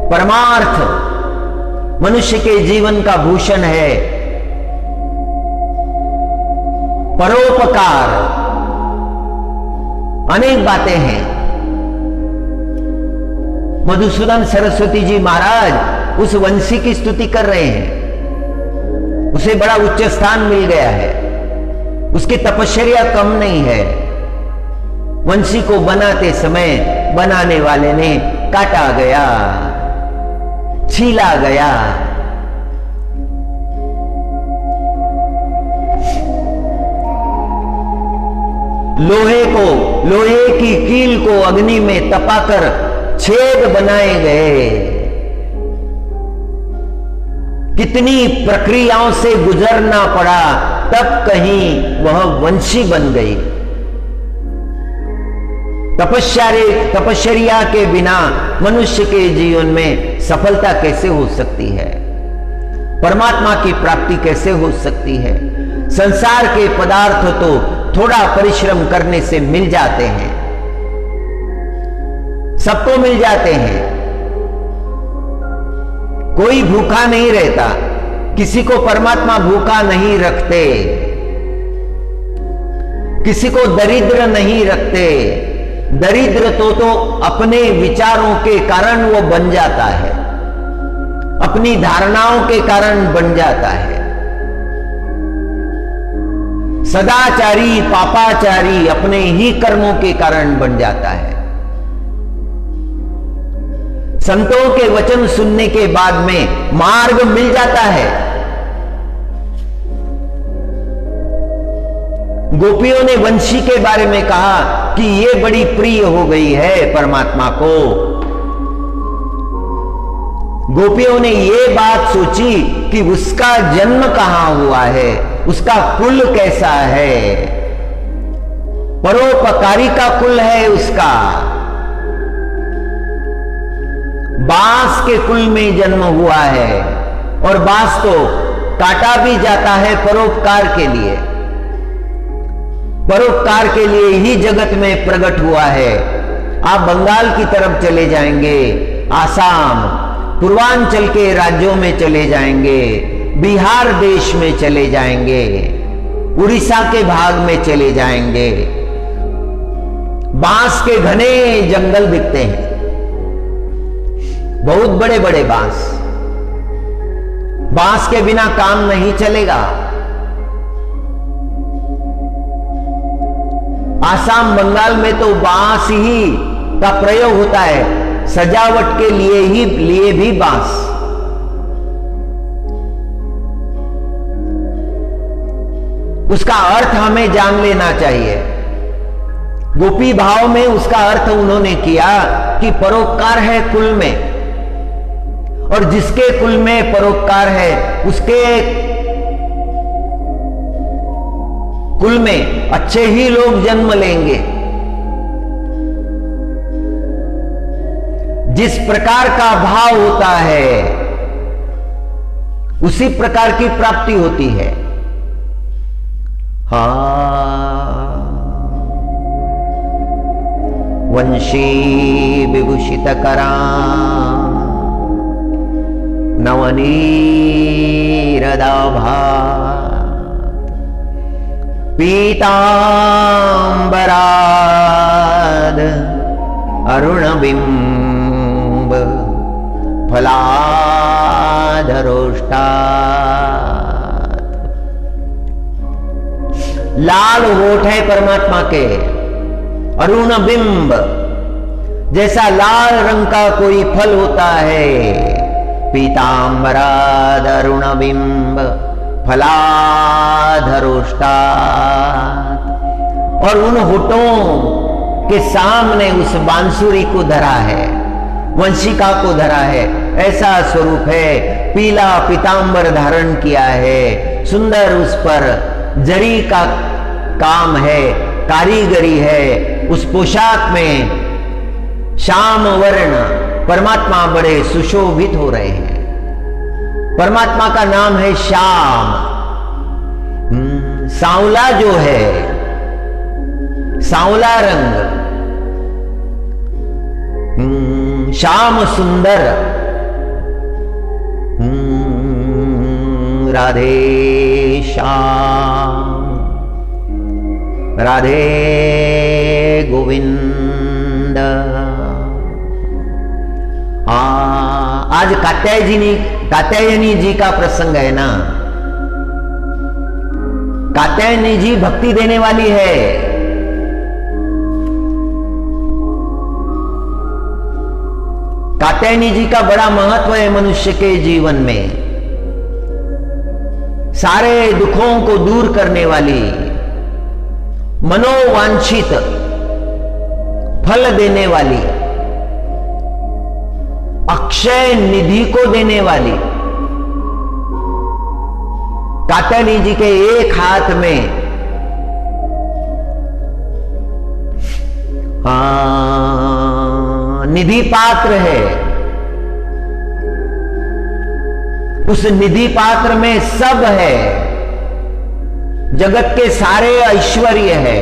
परमार्थ, मनुष्य के जीवन का भूषण है परोपकार। अनेक बातें हैं। मधुसूदन सरस्वती जी महाराज उस वंशी की स्तुति कर रहे हैं। उसे बड़ा उच्च स्थान मिल गया है, उसकी तपश्चर्या कम नहीं है। वंशी को बनाते समय बनाने वाले ने काटा गया, छीला गया। लोहे की कील को अग्नि में तपाकर छेद बनाए गए। कितनी प्रक्रियाओं से गुजरना पड़ा, तब कहीं वह वंशी बन गई। तपश्चर्या के बिना मनुष्य के जीवन में सफलता कैसे हो सकती है? परमात्मा की प्राप्ति कैसे हो सकती है? संसार के पदार्थ तो थोड़ा परिश्रम करने से मिल जाते हैं, सबको मिल जाते हैं। कोई भूखा नहीं रहता, किसी को परमात्मा भूखा नहीं रखते, किसी को दरिद्र नहीं रखते। दरिद्र तो अपने विचारों के कारण वो बन जाता है, अपनी धारणाओं के कारण बन जाता है। सदाचारी पापाचारी अपने ही कर्मों के कारण बन जाता है। संतों के वचन सुनने के बाद में मार्ग मिल जाता है। गोपियों ने वंशी के बारे में कहा कि ये बड़ी प्रिय हो गई है परमात्मा को। गोपियों ने ये बात सोची कि उसका जन्म कहां हुआ है, उसका कुल कैसा है। परोपकारी का कुल है उसका, बांस के कुल में जन्म हुआ है। और बांस तो काटा भी जाता है परोपकार के लिए, परोपकार के लिए ही जगत में प्रकट हुआ है। आप बंगाल की तरफ चले जाएंगे, आसाम, पूर्वांचल के राज्यों में चले जाएंगे, बिहार देश में चले जाएंगे, उड़ीसा के भाग में चले जाएंगे, बांस के घने जंगल दिखते हैं, बहुत बड़े बड़े बांस, बांस के बिना काम नहीं चलेगा। आसाम बंगाल में तो बांस ही का प्रयोग होता है, सजावट के लिए भी बांस। उसका अर्थ हमें जान लेना चाहिए। गोपी भाव में उसका अर्थ उन्होंने किया कि परोपकार है कुल में, और जिसके कुल में परोपकार है उसके कुल में अच्छे ही लोग जन्म लेंगे। जिस प्रकार का भाव होता है उसी प्रकार की प्राप्ति होती है। वंशी विभूषित करा नवनीरदाभात पीतांबराद अरुणबिंब फलाधरोष्टात्। लाल होठ है परमात्मा के, अरुण बिंब जैसा लाल रंग का कोई फल होता है। पीतांबराद अरुण बिंब फलाधरोष्टात्। और उन होठों के सामने उस बांसुरी को धरा है, वंशिका को धरा है, ऐसा स्वरूप है। पीला पीतांबर धारण किया है, सुंदर उस पर जरी का काम है, कारीगरी है। उस पोशाक में श्याम वर्ण परमात्मा बड़े सुशोभित हो रहे हैं। परमात्मा का नाम है श्याम। सांवला जो है, सांवला रंग, श्याम सुंदर। राधे श्याम राधे गोविंद। आज कात्यायनी जी का प्रसंग है ना। कात्यायनी जी भक्ति देने वाली है। कात्यायनी जी का बड़ा महत्व है मनुष्य के जीवन में। सारे दुखों को दूर करने वाली, मनोवांछित फल देने वाली, अक्षय निधि को देने वाली। कात्यायनी जी के एक हाथ में निधि पात्र है। उस निधि पात्र में सब है, जगत के सारे ऐश्वर्य है,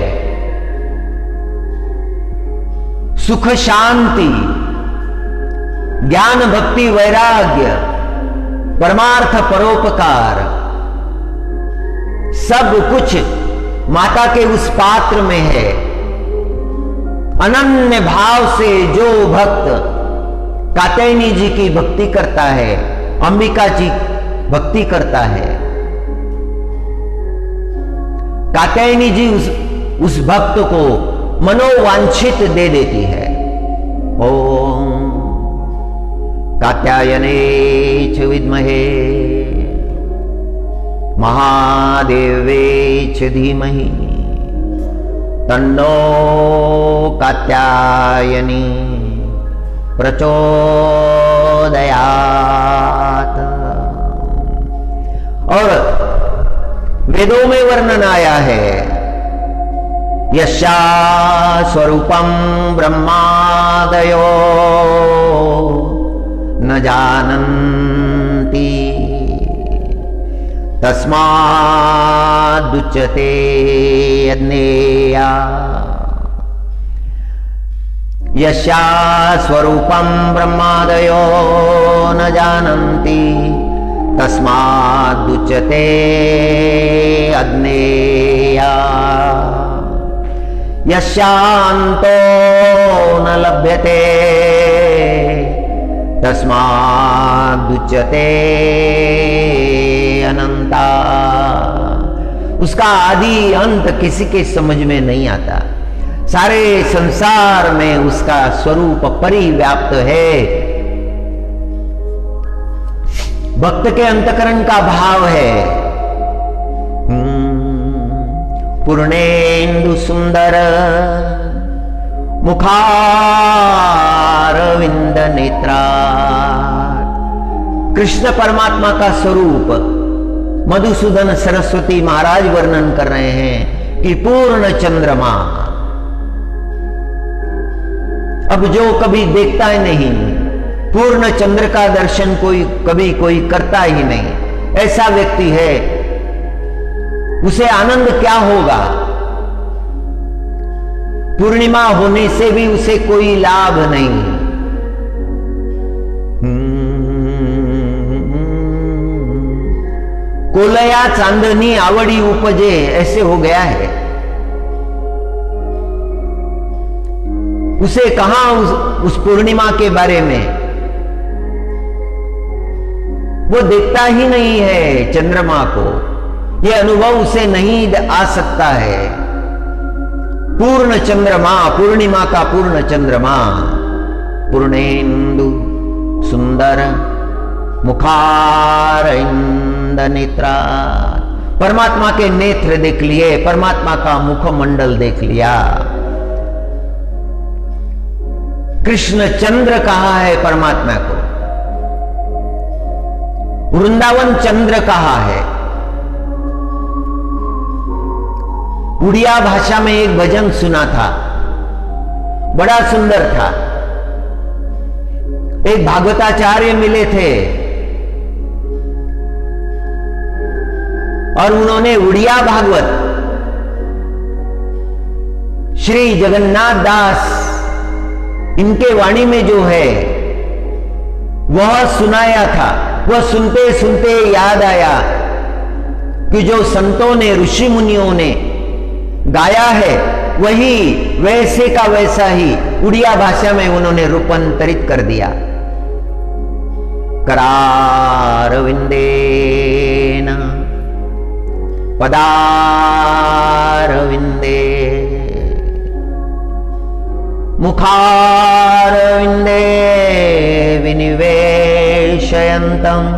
सुख शांति, ज्ञान भक्ति वैराग्य, परमार्थ परोपकार, सब कुछ माता के उस पात्र में है। अनन्य भाव से जो भक्त कात्यायनी जी की भक्ति करता है, अंबिका जी भक्ति करता है, कात्यायनी जी उस भक्त को मनोवांछित दे देती है। ओम कात्यायने च विद्महे महादेवे च धीमहि तन्नो कात्यायनी प्रचोदयात्। और वेदों में वर्णन आया है, यस्या स्वरूपम ब्रह्मादयो न जानन्ति तस्मादुच्यते अज्ञेया। यस्या स्वरूपम ब्रह्मादयो न जानन्ति तस्मादुच्यते अज्ञेया। यस्यान्तो न लभ्यते तस्मादुच्यते अनंता। उसका आदि अंत किसी के समझ में नहीं आता। सारे संसार में उसका स्वरूप परिव्याप्त है। भक्त के अंतकरण का भाव है पूर्णेन्दु सुंदर मुखारविंद नेत्रा। कृष्ण परमात्मा का स्वरूप मधुसूदन सरस्वती महाराज वर्णन कर रहे हैं कि पूर्ण चंद्रमा। अब जो कभी देखता ही नहीं, पूर्ण चंद्र का दर्शन कभी कोई करता ही नहीं, ऐसा व्यक्ति है, उसे आनंद क्या होगा? पूर्णिमा होने से भी उसे कोई लाभ नहीं। कोलया चांदनी आवड़ी उपजे, ऐसे हो गया है। उसे कहां उस पूर्णिमा के बारे में, वो देखता ही नहीं है चंद्रमा को, यह अनुभव उसे नहीं आ सकता है। पूर्ण चंद्रमा, पूर्णिमा का पूर्ण चंद्रमा, पूर्णेन्दु सुंदर मुखारविंद नेत्रा। परमात्मा के नेत्र देख लिए, परमात्मा का मुखमंडल देख लिया। कृष्ण चंद्र कहा है परमात्मा को, वृंदावन चंद्र कहा है। उड़िया भाषा में एक भजन सुना था, बड़ा सुंदर था। एक भागवताचार्य मिले थे और उन्होंने उड़िया भागवत श्री जगन्नाथ दास इनके वाणी में जो है वह सुनाया था। वह सुनते सुनते याद आया कि जो संतों ने, ऋषि मुनियों ने गाया है वही वैसे का वैसा ही उड़िया भाषा में उन्होंने रूपांतरित कर दिया। करारविंदेन पदारविंदे मुखारविंदे विनिवेशयन्तम्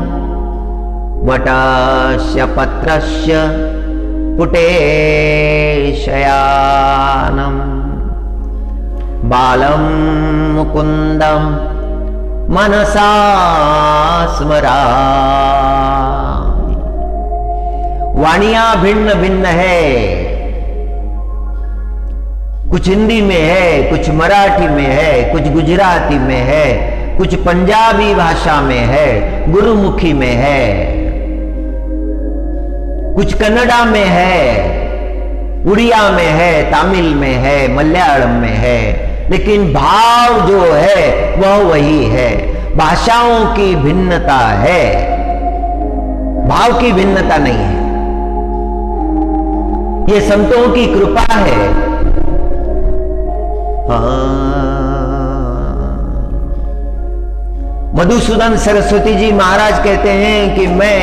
वटस्य पत्रस्य पुटेशयानम् बालं मुकुन्दं मनसा स्मरामि। वाणियां भिन्न भिन्न है, कुछ हिंदी में है, कुछ मराठी में है, कुछ गुजराती में है, कुछ पंजाबी भाषा में है, गुरुमुखी में है, कुछ कन्नड़ा में है, उड़िया में है, तमिल में है, मलयालम में है, लेकिन भाव जो है वह वही है। भाषाओं की भिन्नता है, भाव की भिन्नता नहीं है। ये संतों की कृपा है। मधुसूदन सरस्वती जी महाराज कहते हैं कि मैं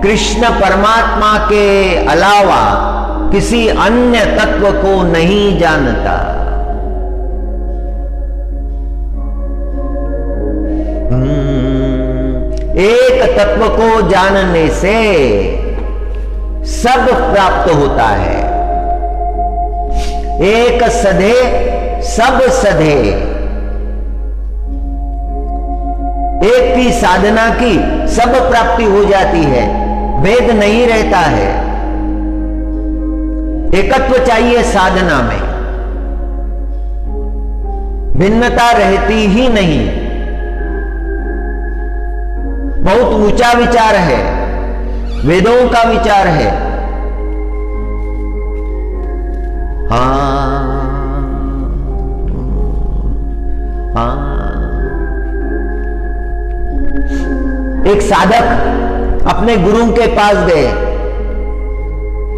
कृष्ण परमात्मा के अलावा किसी अन्य तत्व को नहीं जानता। एक तत्व को जानने से सब प्राप्त होता है। एक सधे सब सधे। एक की साधना की सब प्राप्ति हो जाती है, भेद नहीं रहता है। एकत्व चाहिए साधना में, भिन्नता रहती ही नहीं। बहुत ऊंचा विचार है, वेदों का विचार है। एक साधक अपने गुरु के पास गए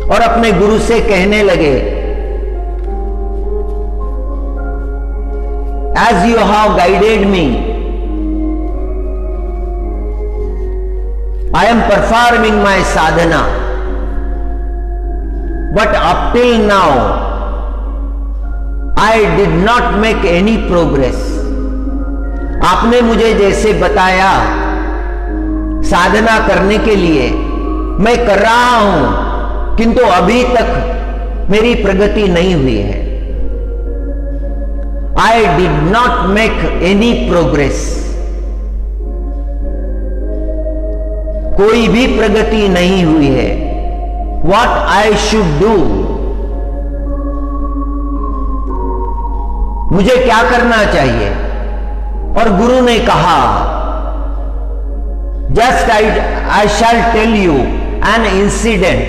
और अपने गुरु से कहने लगे, as you have guided me I am performing my sadhana, but up till now I did not make any progress. आपने मुझे जैसे बताया साधना करने के लिए मैं कर रहा हूं, किंतु अभी तक मेरी प्रगति नहीं हुई है. I did not make any progress. कोई भी प्रगति नहीं हुई है. What I should do? मुझे क्या करना चाहिए? और गुरु ने कहा, Just I shall tell you an incident.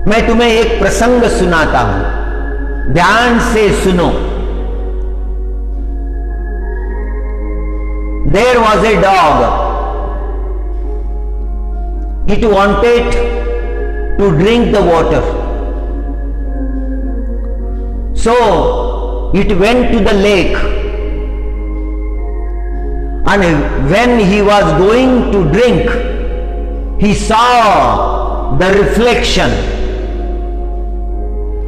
मैं तुम्हें एक प्रसंग सुनाता हूं, ध्यान से सुनो. There was a dog. It wanted to drink the water. So it went to the lake. And when he was going to drink, he saw the reflection.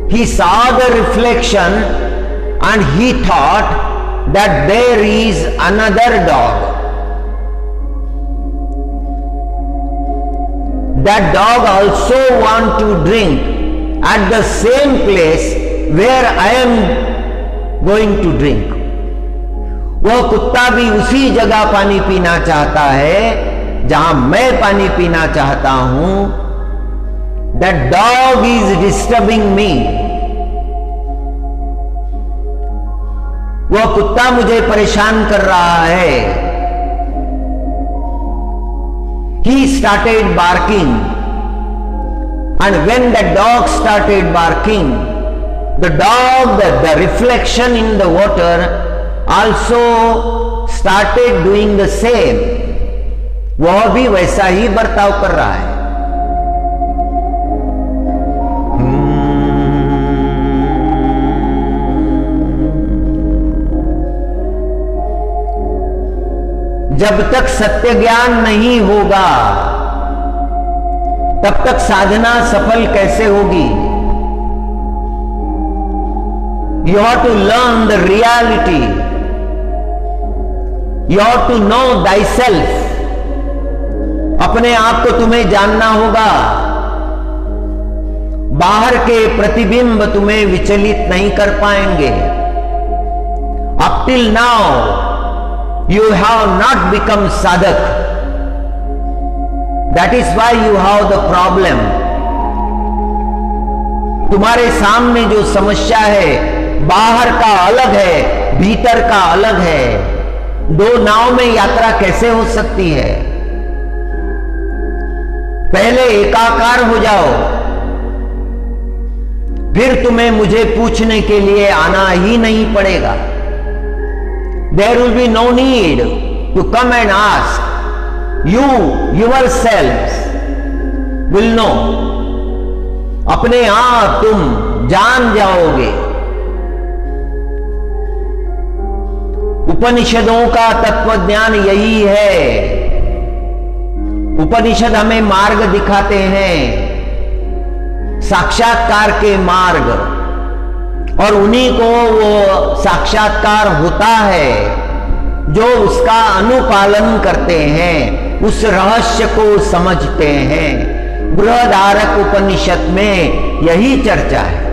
He saw the reflection and he thought that there is another dog. That dog also want to drink at the same place where I am going to drink. वह कुत्ता भी उसी जगह पानी पीना चाहता है जहां मैं पानी पीना चाहता हूं. That dog is disturbing me. वह कुत्ता मुझे परेशान कर रहा है. He started barking, and when the dog started barking, the dog, the reflection in the water also started doing the same. वह भी वैसा ही बर्ताव कर रहा है. जब तक सत्य ज्ञान नहीं होगा तब तक साधना सफल कैसे होगी? You have to learn the reality. You have to know thyself. अपने आप को तुम्हें जानना होगा. बाहर के प्रतिबिंब तुम्हें विचलित नहीं कर पाएंगे. Up till now you have not become sadhak. That is why you have the problem. तुम्हारे सामने जो समस्या है, बाहर का अलग है, भीतर का अलग है. दो नाव में यात्रा कैसे हो सकती है? पहले एकाकार हो जाओ, फिर तुम्हें मुझे पूछने के लिए आना ही नहीं पड़ेगा. There will be no need to come and ask. You yourselves will know. अपने आप तुम जान जाओगे. उपनिषदों का तत्व ज्ञान यही है. उपनिषद हमें मार्ग दिखाते हैं, साक्षात्कार के मार्ग, और उन्हीं को वो साक्षात्कार होता है जो उसका अनुपालन करते हैं, उस रहस्य को समझते हैं. बृहदारण्यक उपनिषद में यही चर्चा है.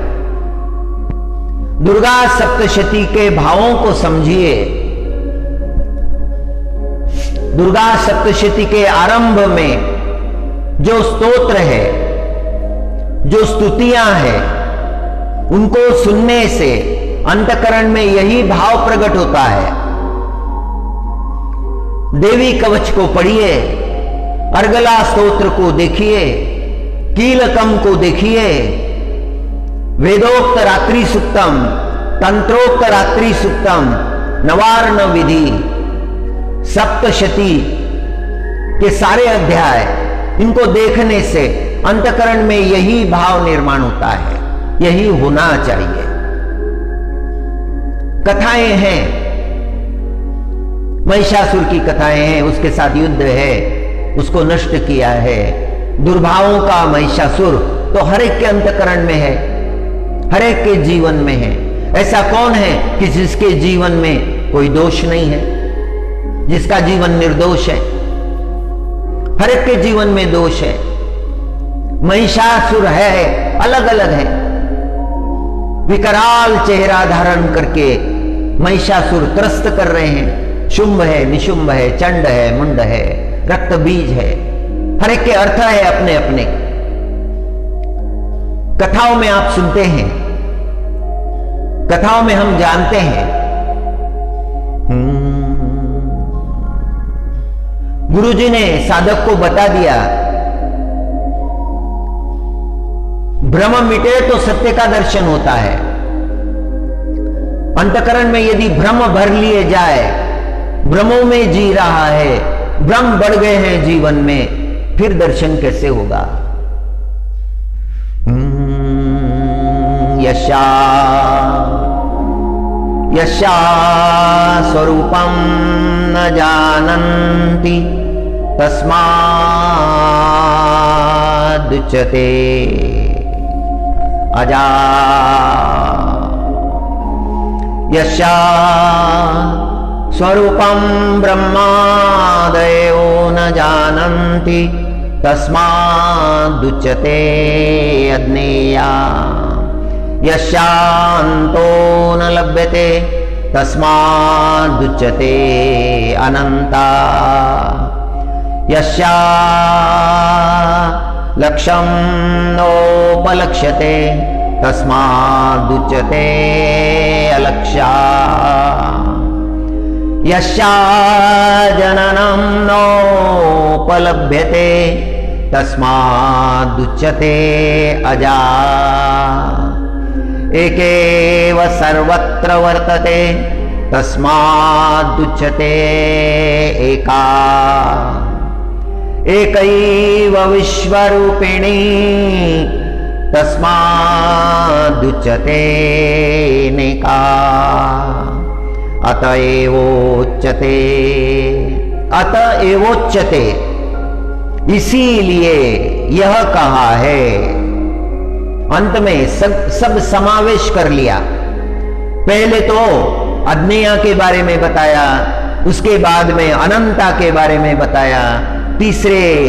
दुर्गा सप्तशती के भावों को समझिए. दुर्गा सप्तशती के आरंभ में जो स्तोत्र है, जो स्तुतियां हैं, उनको सुनने से अंतकरण में यही भाव प्रकट होता है. देवी कवच को पढ़िए, अर्गला स्तोत्र को देखिए, कीलकम को देखिए, वेदोक्त रात्रि सुक्तम, तंत्रोक्त रात्रि सुक्तम, नवार्ण विधि, सप्तशती के सारे अध्याय, इनको देखने से अंतकरण में यही भाव निर्माण होता है. यही होना चाहिए. कथाएं हैं, महिषासुर की कथाएं हैं, उसके साथ युद्ध है, उसको नष्ट किया है। दुर्भावों का महिषासुर तो हर एक के अंतकरण में है, हर एक के जीवन में है। ऐसा कौन है कि जिसके जीवन में कोई दोष नहीं है, जिसका जीवन निर्दोष है? हर एक के जीवन में दोष है। महिषासुर है, अलग अलग है। विकराल चेहरा धारण करके महिषासुर त्रस्त कर रहे हैं। शुंभ है, निशुंभ है, चंड है, मुंड है, रक्त बीज है। हर एक के अर्थ है अपने अपने। कथाओं में आप सुनते हैं, कथाओं में हम जानते हैं। गुरुजी ने साधक को बता दिया, भ्रम मिटे तो सत्य का दर्शन होता है। अंतकरण में यदि भ्रम भर लिए जाए, भ्रमों में जी रहा है, भ्रम बढ़ गए हैं जीवन में, फिर दर्शन कैसे होगा? यशा स्वरूपम न जानन्ति तस्मादुच्यते अजा। यशा स्वरूपम ब्रह्मादयो न जानन्ति तस्मादुच्यते अज्ञेया। यस्यान्तो न लभ्यते तस्मादुच्यते अनंता। यस्या लक्ष्यं नोपलक्ष्यते तस्मादुच्यते अलक्ष्या। यस्या जननं नोपलभ्यते तस्मादुच्यते अजा। एकेव सर्वत्र वर्तते तस्मादुच्यते एका। एकैव विश्वरूपिणी तस्मादुच्यते नेका। अतएवोच्यते, अतएवोच्यते, इसीलिए यह कहा है। अंत में सब समावेश कर लिया। पहले तो अज्ञेया के बारे में बताया, उसके बाद में अनंता के बारे में बताया, तीसरे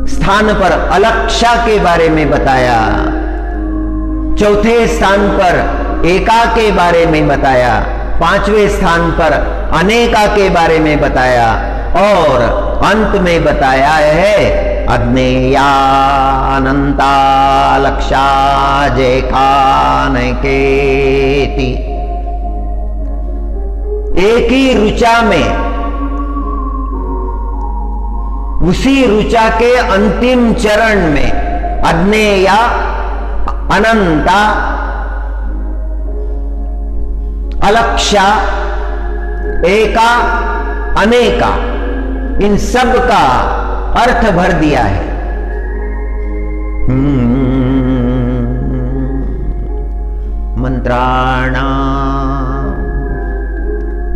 स्थान पर अलक्षा के बारे में बताया, चौथे स्थान पर एका के बारे में बताया, पांचवें स्थान पर अनेका के बारे में बताया और अंत में बताया है अज्ञेया अनंता लक्षा जैकानकेति। एक ही ऋचा में, उसी ऋचा के अंतिम चरण में अज्ञेया अनंता अलक्षा एका अनेका, इन सब का अर्थ भर दिया है। मंत्राणां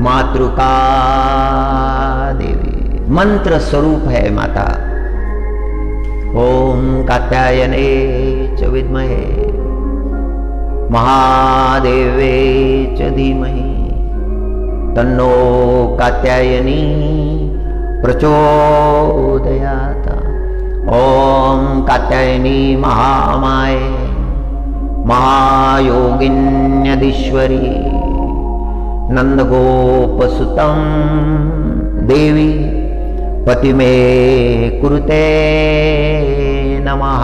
मातृका देवी, मंत्र स्वरूप है माता। ओम कात्यायने च विद्महे महादेवे च धीमहि तन्नो कात्यायनी प्रचोदयात्। ओम कात्यायनी महामाये महायोगिन्यधीश्वरी नंदगोपसुतं देवी पति में कुरुते नमः।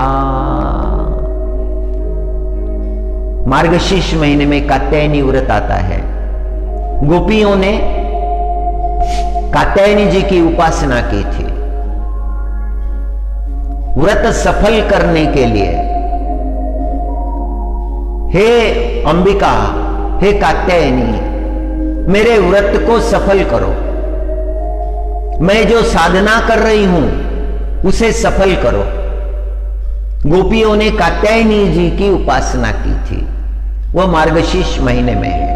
मार्गशीर्ष महीने में कात्यायनी व्रत आता है। गोपियों ने कात्यायनी जी की उपासना की थी। व्रत सफल करने के लिए हे अंबिका, हे कात्यायनी, मेरे व्रत को सफल करो। मैं जो साधना कर रही हूं उसे सफल करो। गोपियों ने कात्यायनी जी की उपासना की थी। वह मार्गशीर्ष महीने में है।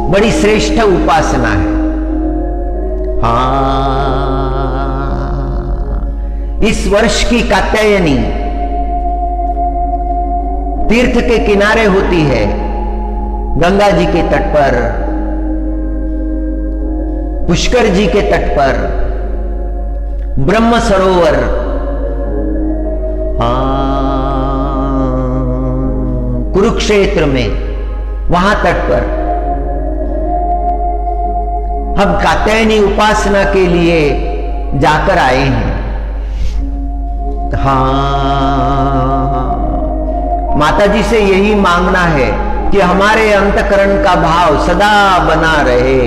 बड़ी श्रेष्ठ उपासना है। इस वर्ष की कात्यायनी तीर्थ के किनारे होती है, गंगा जी के तट पर, पुष्कर जी के तट पर, ब्रह्म सरोवर, कुरुक्षेत्र में, वहां तट पर हम कात्यायनी उपासना के लिए जाकर आए हैं। माता जी से यही मांगना है कि हमारे अंतकरण का भाव सदा बना रहे।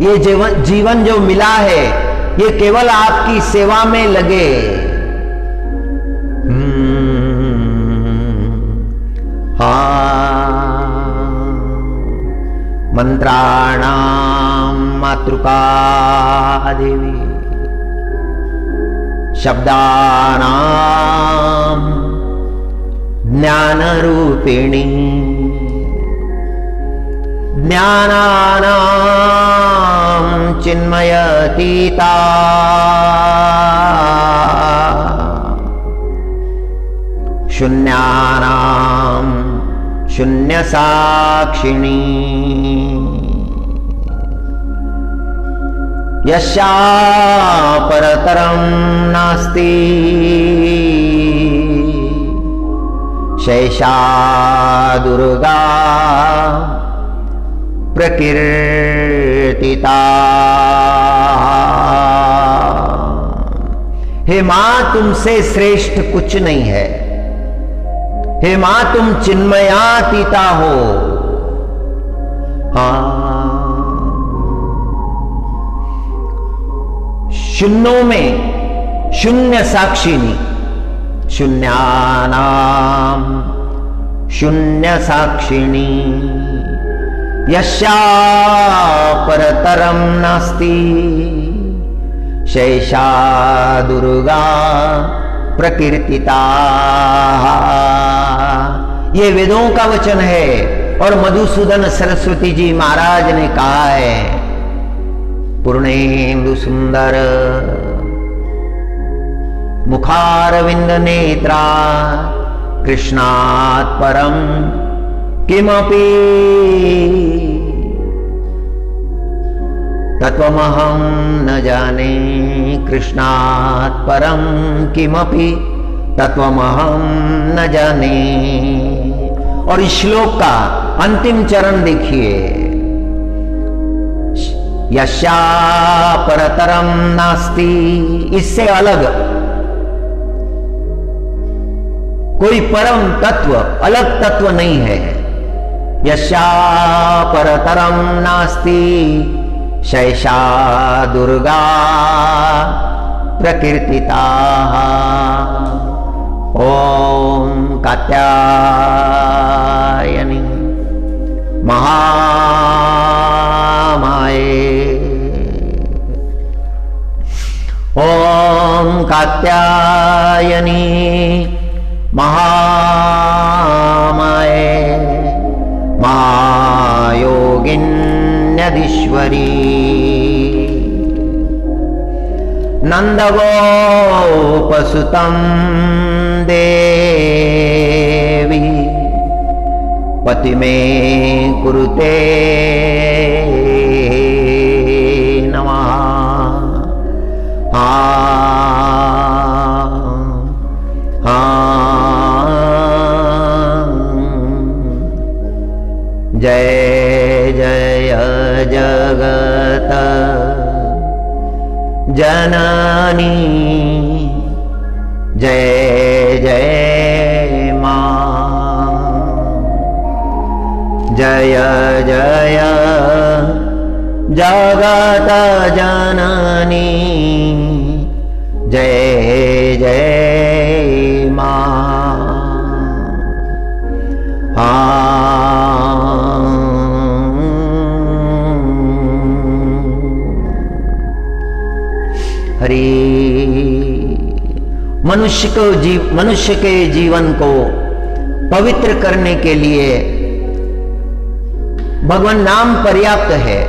ये जीवन जो मिला है ये केवल आपकी सेवा में लगे। मंत्राणां मातृका देवी, शब्दानां ज्ञानरूपिणी, ज्ञानानां चिन्मयतीता, शून्यानां शून्यसाक्षिणी, यस्या परतरं नास्ति शैषा दुर्गा प्रकीर्तिता। हे मां, तुमसे श्रेष्ठ कुछ नहीं है। हे मां, तुम चिन्मयातीता हो। शून्यों में शून्य साक्षिणी, शून्यानां शून्य साक्षिणी, यस्या परतरं नास्ति शैषा दुर्गा प्रकीर्तिता। ये वेदों का वचन है और मधुसूदन सरस्वती जी महाराज ने कहा है। पूर्णेन्दु सुंदर मुखारविंद नेत्रा, कृष्णात् परम किमपि तत्वमहं न जाने, कृष्णात् परम किमपि तत्वमहं न जाने। और इस श्लोक का अंतिम चरण देखिए, यस्या परतरम नास्ति, इससे अलग कोई परम तत्व, अलग तत्व नहीं है। यस्या परतरम नास्ति शैषा दुर्गा प्रकीर्तिता। ओम कात्यायनी महामाये, ओम कात्यायनी महामाये, महायोगिन्यधीश्वरी, नंदगोपसुतं देवी, पति में कुरुते नमः। जय जय जगत जननी, जय जय मां, जय जय जगत जननी, जय जय मां। हरि। मनुष्य के जीवन को पवित्र करने के लिए भगवान नाम पर्याप्त है।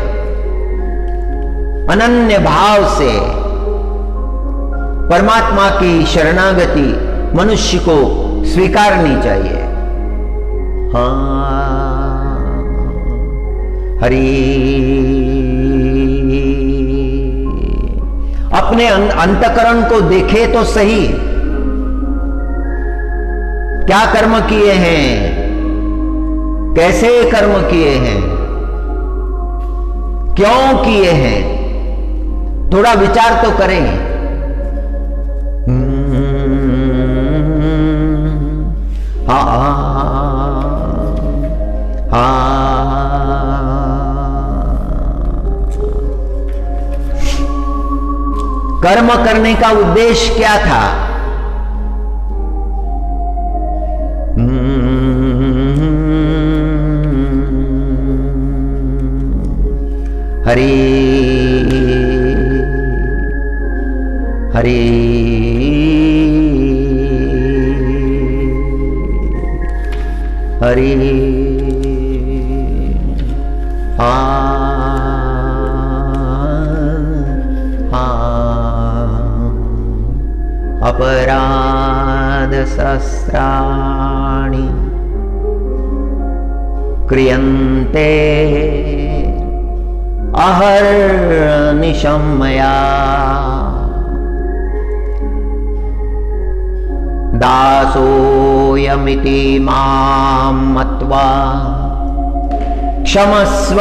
अनन्य भाव से परमात्मा की शरणागति मनुष्य को स्वीकारनी चाहिए। हाँ, हरि अपने अंतकरण को देखे तो सही, क्या कर्म किए हैं, कैसे कर्म किए हैं, क्यों किए हैं, थोड़ा विचार तो करें। कर्म करने का उद्देश्य क्या था? हरि हरि हरि अपराध सहस्राणि क्रियन्ते अहर्निशं मया दासोऽयमिति मां मत्वा क्षमस्व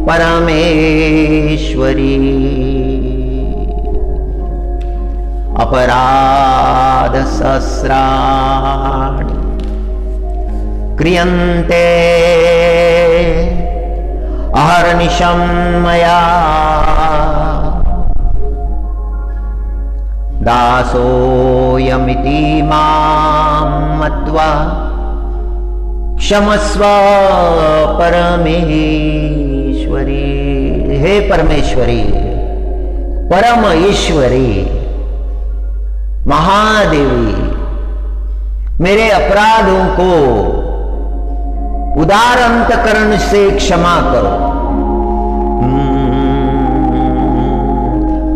परमेश्वरी। अपराध सहस्राणि क्रियन्ते अहर्निशं मया दासोऽयमिति मां मत्वा क्षमस्व परमेश्वरी। हे परमेश्वरी, परम ईश्वरी, महादेवी, मेरे अपराधों को उदार अंतकरण से क्षमा करो।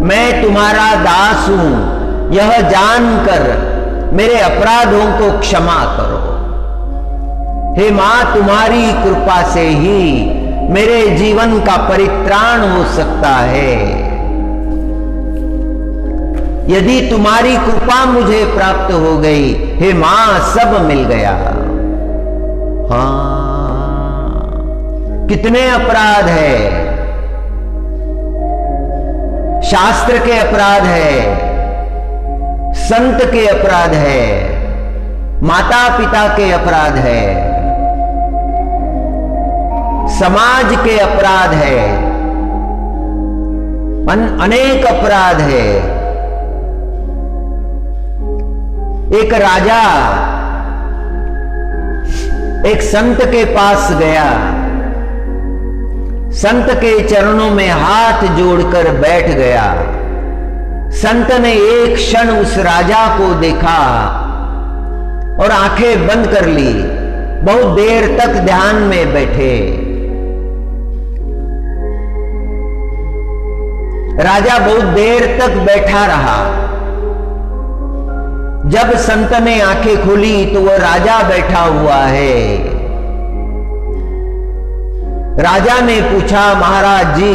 मैं तुम्हारा दास हूं, यह जानकर मेरे अपराधों को क्षमा करो। हे मां, तुम्हारी कृपा से ही मेरे जीवन का परित्राण हो सकता है। यदि तुम्हारी कृपा मुझे प्राप्त हो गई, हे मां, सब मिल गया। हाँ, कितने अपराध है, शास्त्र के अपराध है, संत के अपराध है, माता पिता के अपराध है, समाज के अपराध है, अनेक अपराध है। एक राजा एक संत के पास गया, संत के चरणों में हाथ जोड़कर बैठ गया। संत ने एक क्षण उस राजा को देखा और आंखें बंद कर ली। बहुत देर तक ध्यान में बैठे। राजा बहुत देर तक बैठा रहा। जब संत ने आंखें खोली तो वह राजा बैठा हुआ है। राजा ने पूछा, महाराज जी,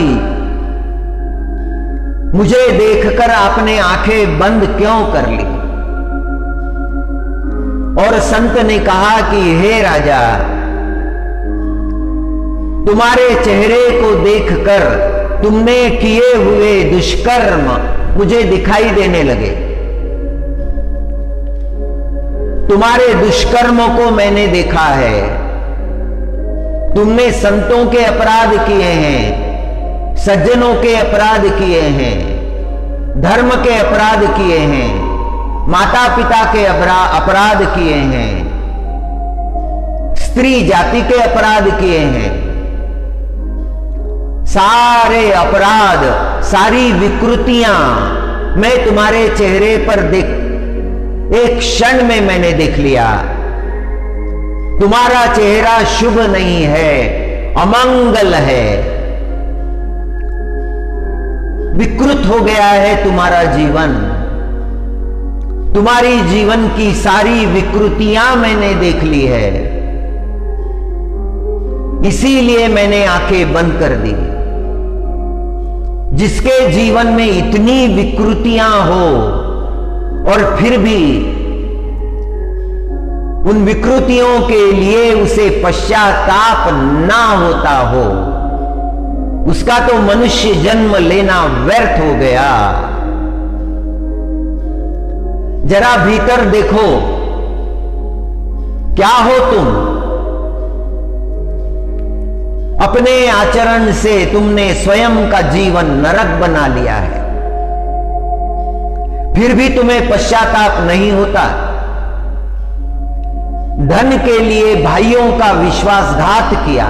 मुझे देखकर आपने आंखें बंद क्यों कर ली? और संत ने कहा कि हे राजा, तुम्हारे चेहरे को देखकर तुमने किए हुए दुष्कर्म मुझे दिखाई देने लगे। तुम्हारे दुष्कर्मों को मैंने देखा है। तुमने संतों के अपराध किए हैं, सज्जनों के अपराध किए हैं, धर्म के अपराध किए हैं, माता पिता के अपराध किए हैं, स्त्री जाति के अपराध किए हैं। सारे अपराध, सारी विकृतियां मैं तुम्हारे चेहरे पर एक क्षण में मैंने देख लिया। तुम्हारा चेहरा शुभ नहीं है, अमंगल है, विकृत हो गया है तुम्हारा जीवन। तुम्हारी जीवन की सारी विकृतियां मैंने देख ली है, इसीलिए मैंने आंखें बंद कर दी। जिसके जीवन में इतनी विकृतियां हो और फिर भी उन विकृतियों के लिए उसे पश्चाताप ना होता हो, उसका तो मनुष्य जन्म लेना व्यर्थ हो गया। जरा भीतर देखो, क्या हो तुम? अपने आचरण से तुमने स्वयं का जीवन नरक बना लिया है, फिर भी तुम्हें पश्चाताप नहीं होता। धन के लिए भाइयों का विश्वासघात किया,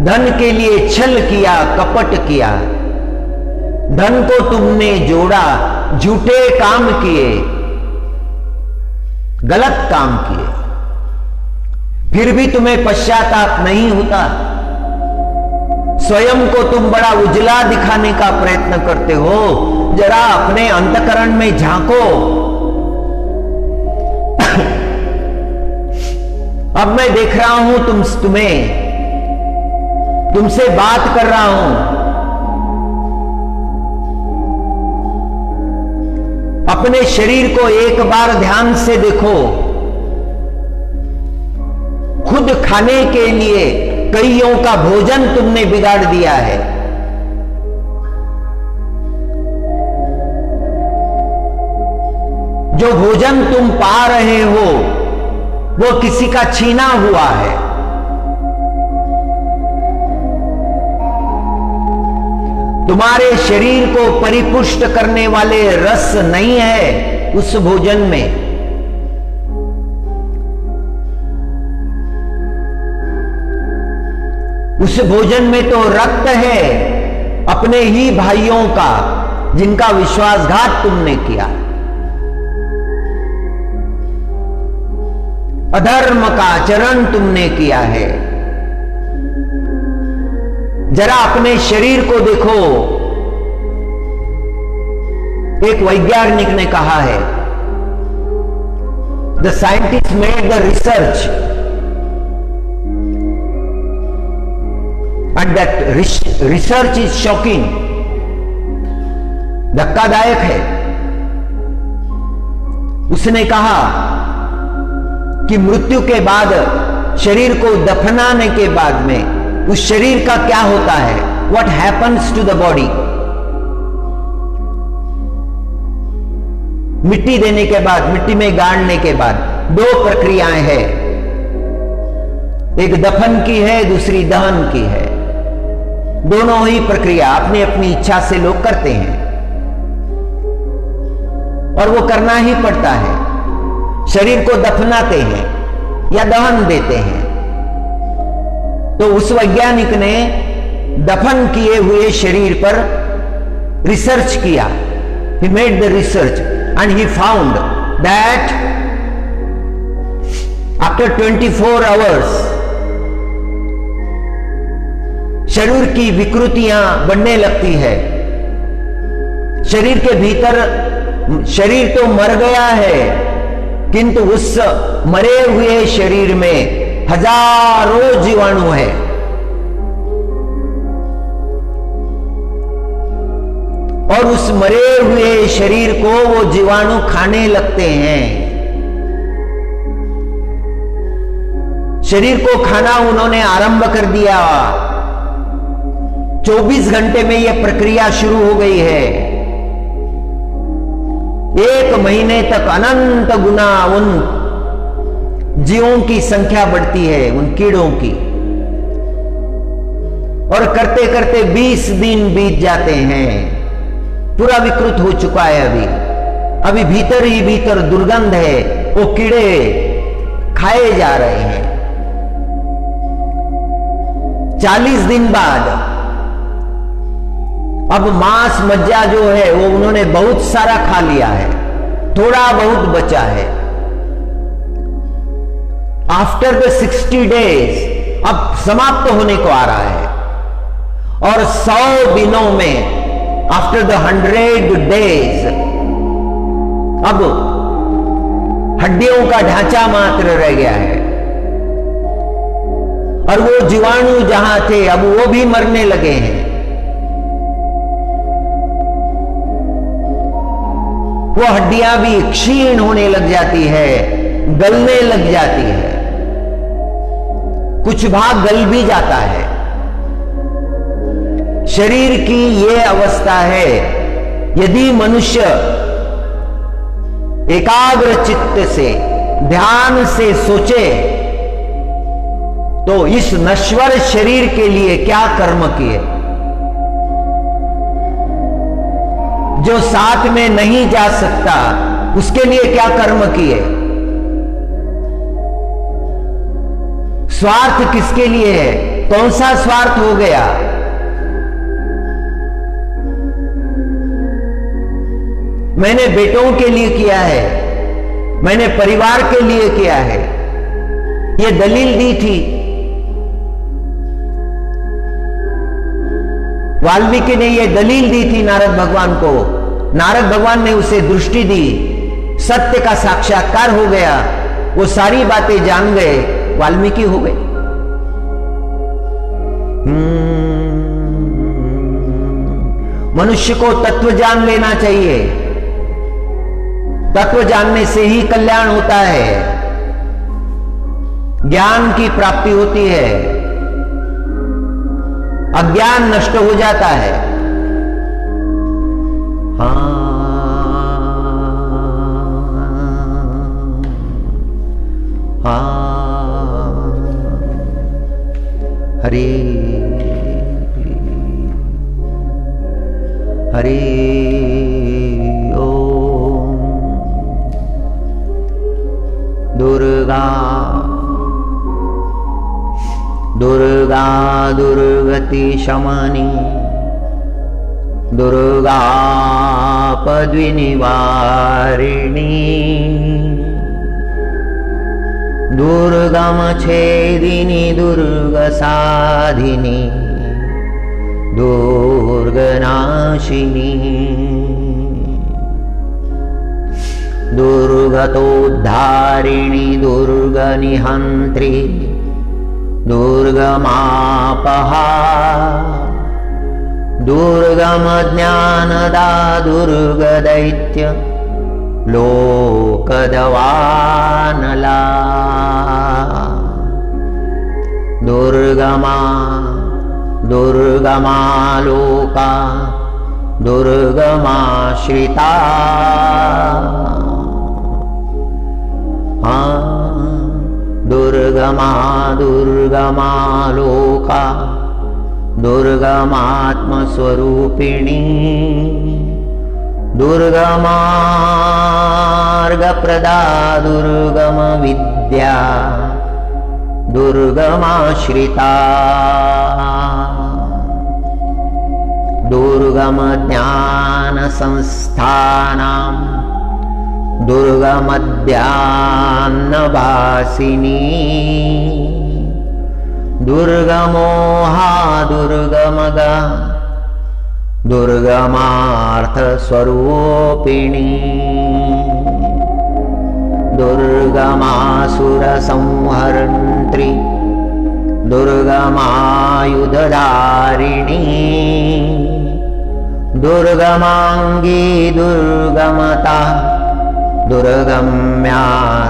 धन के लिए छल किया, कपट किया, धन को तुमने जोड़ा, झूठे काम किए, गलत काम किए, फिर भी तुम्हें पश्चाताप नहीं होता। स्वयं को तुम बड़ा उजला दिखाने का प्रयत्न करते हो। जरा अपने अंतःकरण में झांको। अब मैं देख रहा हूं तुमसे बात कर रहा हूं। अपने शरीर को एक बार ध्यान से देखो। खुद खाने के लिए कईयों का भोजन तुमने बिगाड़ दिया है। जो भोजन तुम पा रहे हो वो किसी का छीना हुआ है। तुम्हारे शरीर को परिपुष्ट करने वाले रस नहीं है उस भोजन में। उस भोजन में तो रक्त है अपने ही भाइयों का, जिनका विश्वासघात तुमने किया। अधर्म का आचरण तुमने किया है। जरा अपने शरीर को देखो। एक वैज्ञानिक ने कहा है, the scientist made the research and that research is shocking, धक्कादायक है। उसने कहा कि मृत्यु के बाद, शरीर को दफनाने के बाद में उस शरीर का क्या होता है, what happens to the body. मिट्टी देने के बाद, मिट्टी में गाड़ने के बाद दो प्रक्रियाएं हैं, एक दफन की है, दूसरी दहन की है। दोनों ही प्रक्रिया अपनी अपनी इच्छा से लोग करते हैं और वो करना ही पड़ता है। शरीर को दफनाते हैं या दहन देते हैं। तो उस वैज्ञानिक ने दफन किए हुए शरीर पर रिसर्च किया। He made the research and he found that after 24 hours शरीर की विकृतियां बढ़ने लगती है। शरीर के भीतर शरीर तो मर गया है, किंतु उस मरे हुए शरीर में हजारों जीवाणु है। और उस मरे हुए शरीर को वो जीवाणु खाने लगते हैं। शरीर को खाना उन्होंने आरंभ कर दिया। 24 घंटे में यह प्रक्रिया शुरू हो गई है। 1 महीने तक अनंत गुना उन जीवों की संख्या बढ़ती है, उन कीड़ों की। और करते करते 20 दिन बीत जाते हैं। पूरा विकृत हो चुका है। अभी भीतर ही भीतर दुर्गंध है। वो कीड़े खाए जा रहे हैं। 40 दिन बाद अब मांस मज्जा जो है वो उन्होंने बहुत सारा खा लिया है, थोड़ा बहुत बचा है। आफ्टर द 60 डेज अब समाप्त होने को आ रहा है, और 100 दिनों में आफ्टर द 100 डेज अब हड्डियों का ढांचा मात्र रह गया है, और वो जीवाणु जहां थे अब वो भी मरने लगे हैं। वो हड्डियां भी क्षीण होने लग जाती है, गलने लग जाती है, कुछ भाग गल भी जाता है। शरीर की यह अवस्था है। यदि मनुष्य एकाग्र चित्त से ध्यान से सोचे तो इस नश्वर शरीर के लिए क्या कर्म किए, जो साथ में नहीं जा सकता उसके लिए क्या कर्म किए, स्वार्थ किसके लिए है, कौन सा स्वार्थ हो गया। मैंने बेटों के लिए किया है, मैंने परिवार के लिए किया है, यह दलील दी थी। वाल्मीकि ने यह दलील दी थी नारद भगवान को। नारद भगवान ने उसे दृष्टि दी, सत्य का साक्षात्कार हो गया, वो सारी बातें जान गए, वाल्मीकि हो गए। मनुष्य को तत्व जान लेना चाहिए, तत्व जानने से ही कल्याण होता है, ज्ञान की प्राप्ति होती है, अज्ञान नष्ट हो जाता है। हरे हरे ओम। दुर्गा दुर्गा दुर्गति शमनी, दुर्गा पद्विनिवारिणी, दुर्गम छेदिनी, दुर्ग साधिनी, दुर्गनाशिनी, दुर्गतोद्धारिणी, दुर्गनिहन्त्री, दुर्गमापहा, दुर्गम ज्ञानदा, दुर्गदैत्य लोकदवानला, दुर्गमा दुर्गमालोका, दुर्गमाश्रिता। दुर्गमा दुर्गमालोका, दुर्गमात्मस्वरूपिणी, दुर्गमार्गप्रदा, दुर्गम विद्या, दुर्गमाश्रिता, दुर्गम ज्ञान संस्थानां, दुर्गमध्यान्नवासिनी, दुर्गमोहा, दुर्गमगा, दुर्गमार्थस्वरूपिणी, दुर्गमासुरसंहर्त्री, दुर्गमायुधधारिणी, दुर्गमांगी, दुर्गमता, दुर्गम्या,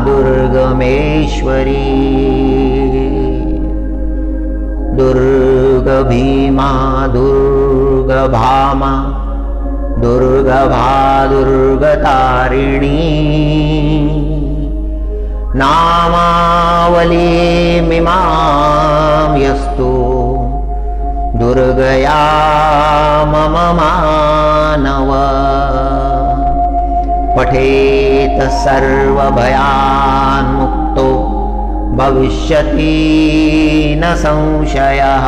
दुर्गमेश्वरी, दुर्गभीमा, दुर्गभामा, दुर्गभा, दुर्गतारिणी, नामावलीमिमां यस्तु दुर्गया मम मानव, पठेत सर्वभयान्मुक्तो भविष्यति न संशयः,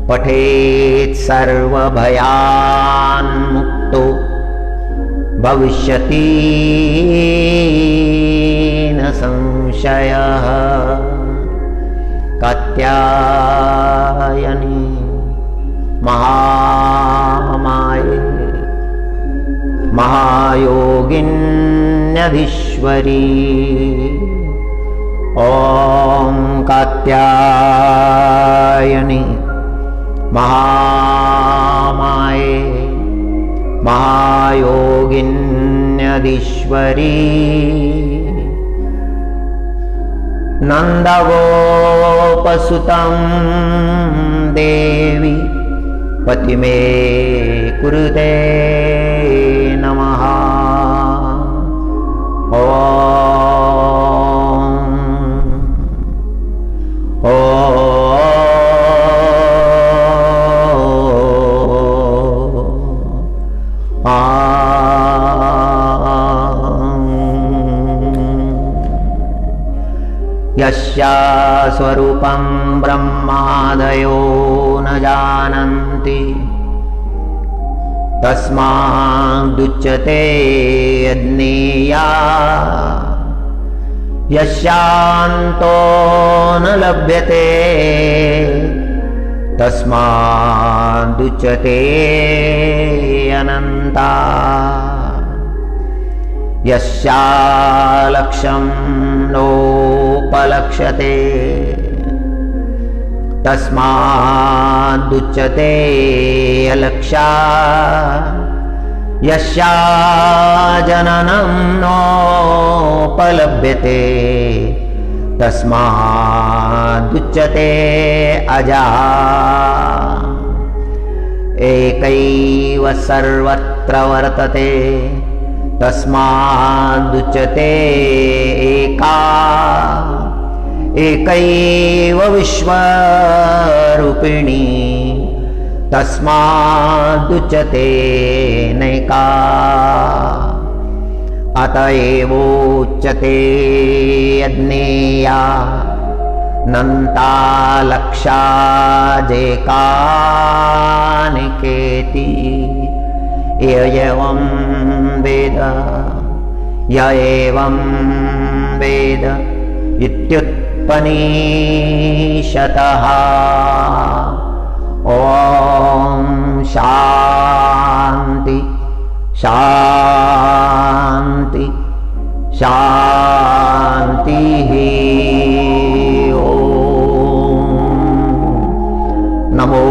पठेत सर्वभयान्मुक्तो भविष्यति न संशयः। विषयः कात्यायनी महामाये महायोगिन्यधीश्वरी। ॐ कात्यायनी महामाये महायोगिन्यधीश्वरी। नन्दगोपसुतं देवी पतिमे कुरुते नमः। यस्या स्वरूपं ब्रह्मादयो न जानन्ति तस्मादुच्यते अज्ञेया। यस्यान्तो न लभ्यते तस्मादुच्यते अनन्ता। यस्या लक्ष्यं नोपलक्ष्यते तस्मादुच्यते अलक्ष्या। यस्या जननं नोपलभ्यते तस्मादुच्यते अजा। एकैव सर्वत्र वर्तते तस्मादुच्यते एका। एकैव विश्वरूपिणी तस्मादुच्यते नैका। अतएवोच्यते अज्ञेया नन्ता लक्षा जेकानिकेति। एवं वेद य एवं वेद इत्युत्पनिषतः। ॐ शान्ति शान्ति शान्तिः। ॐ नमो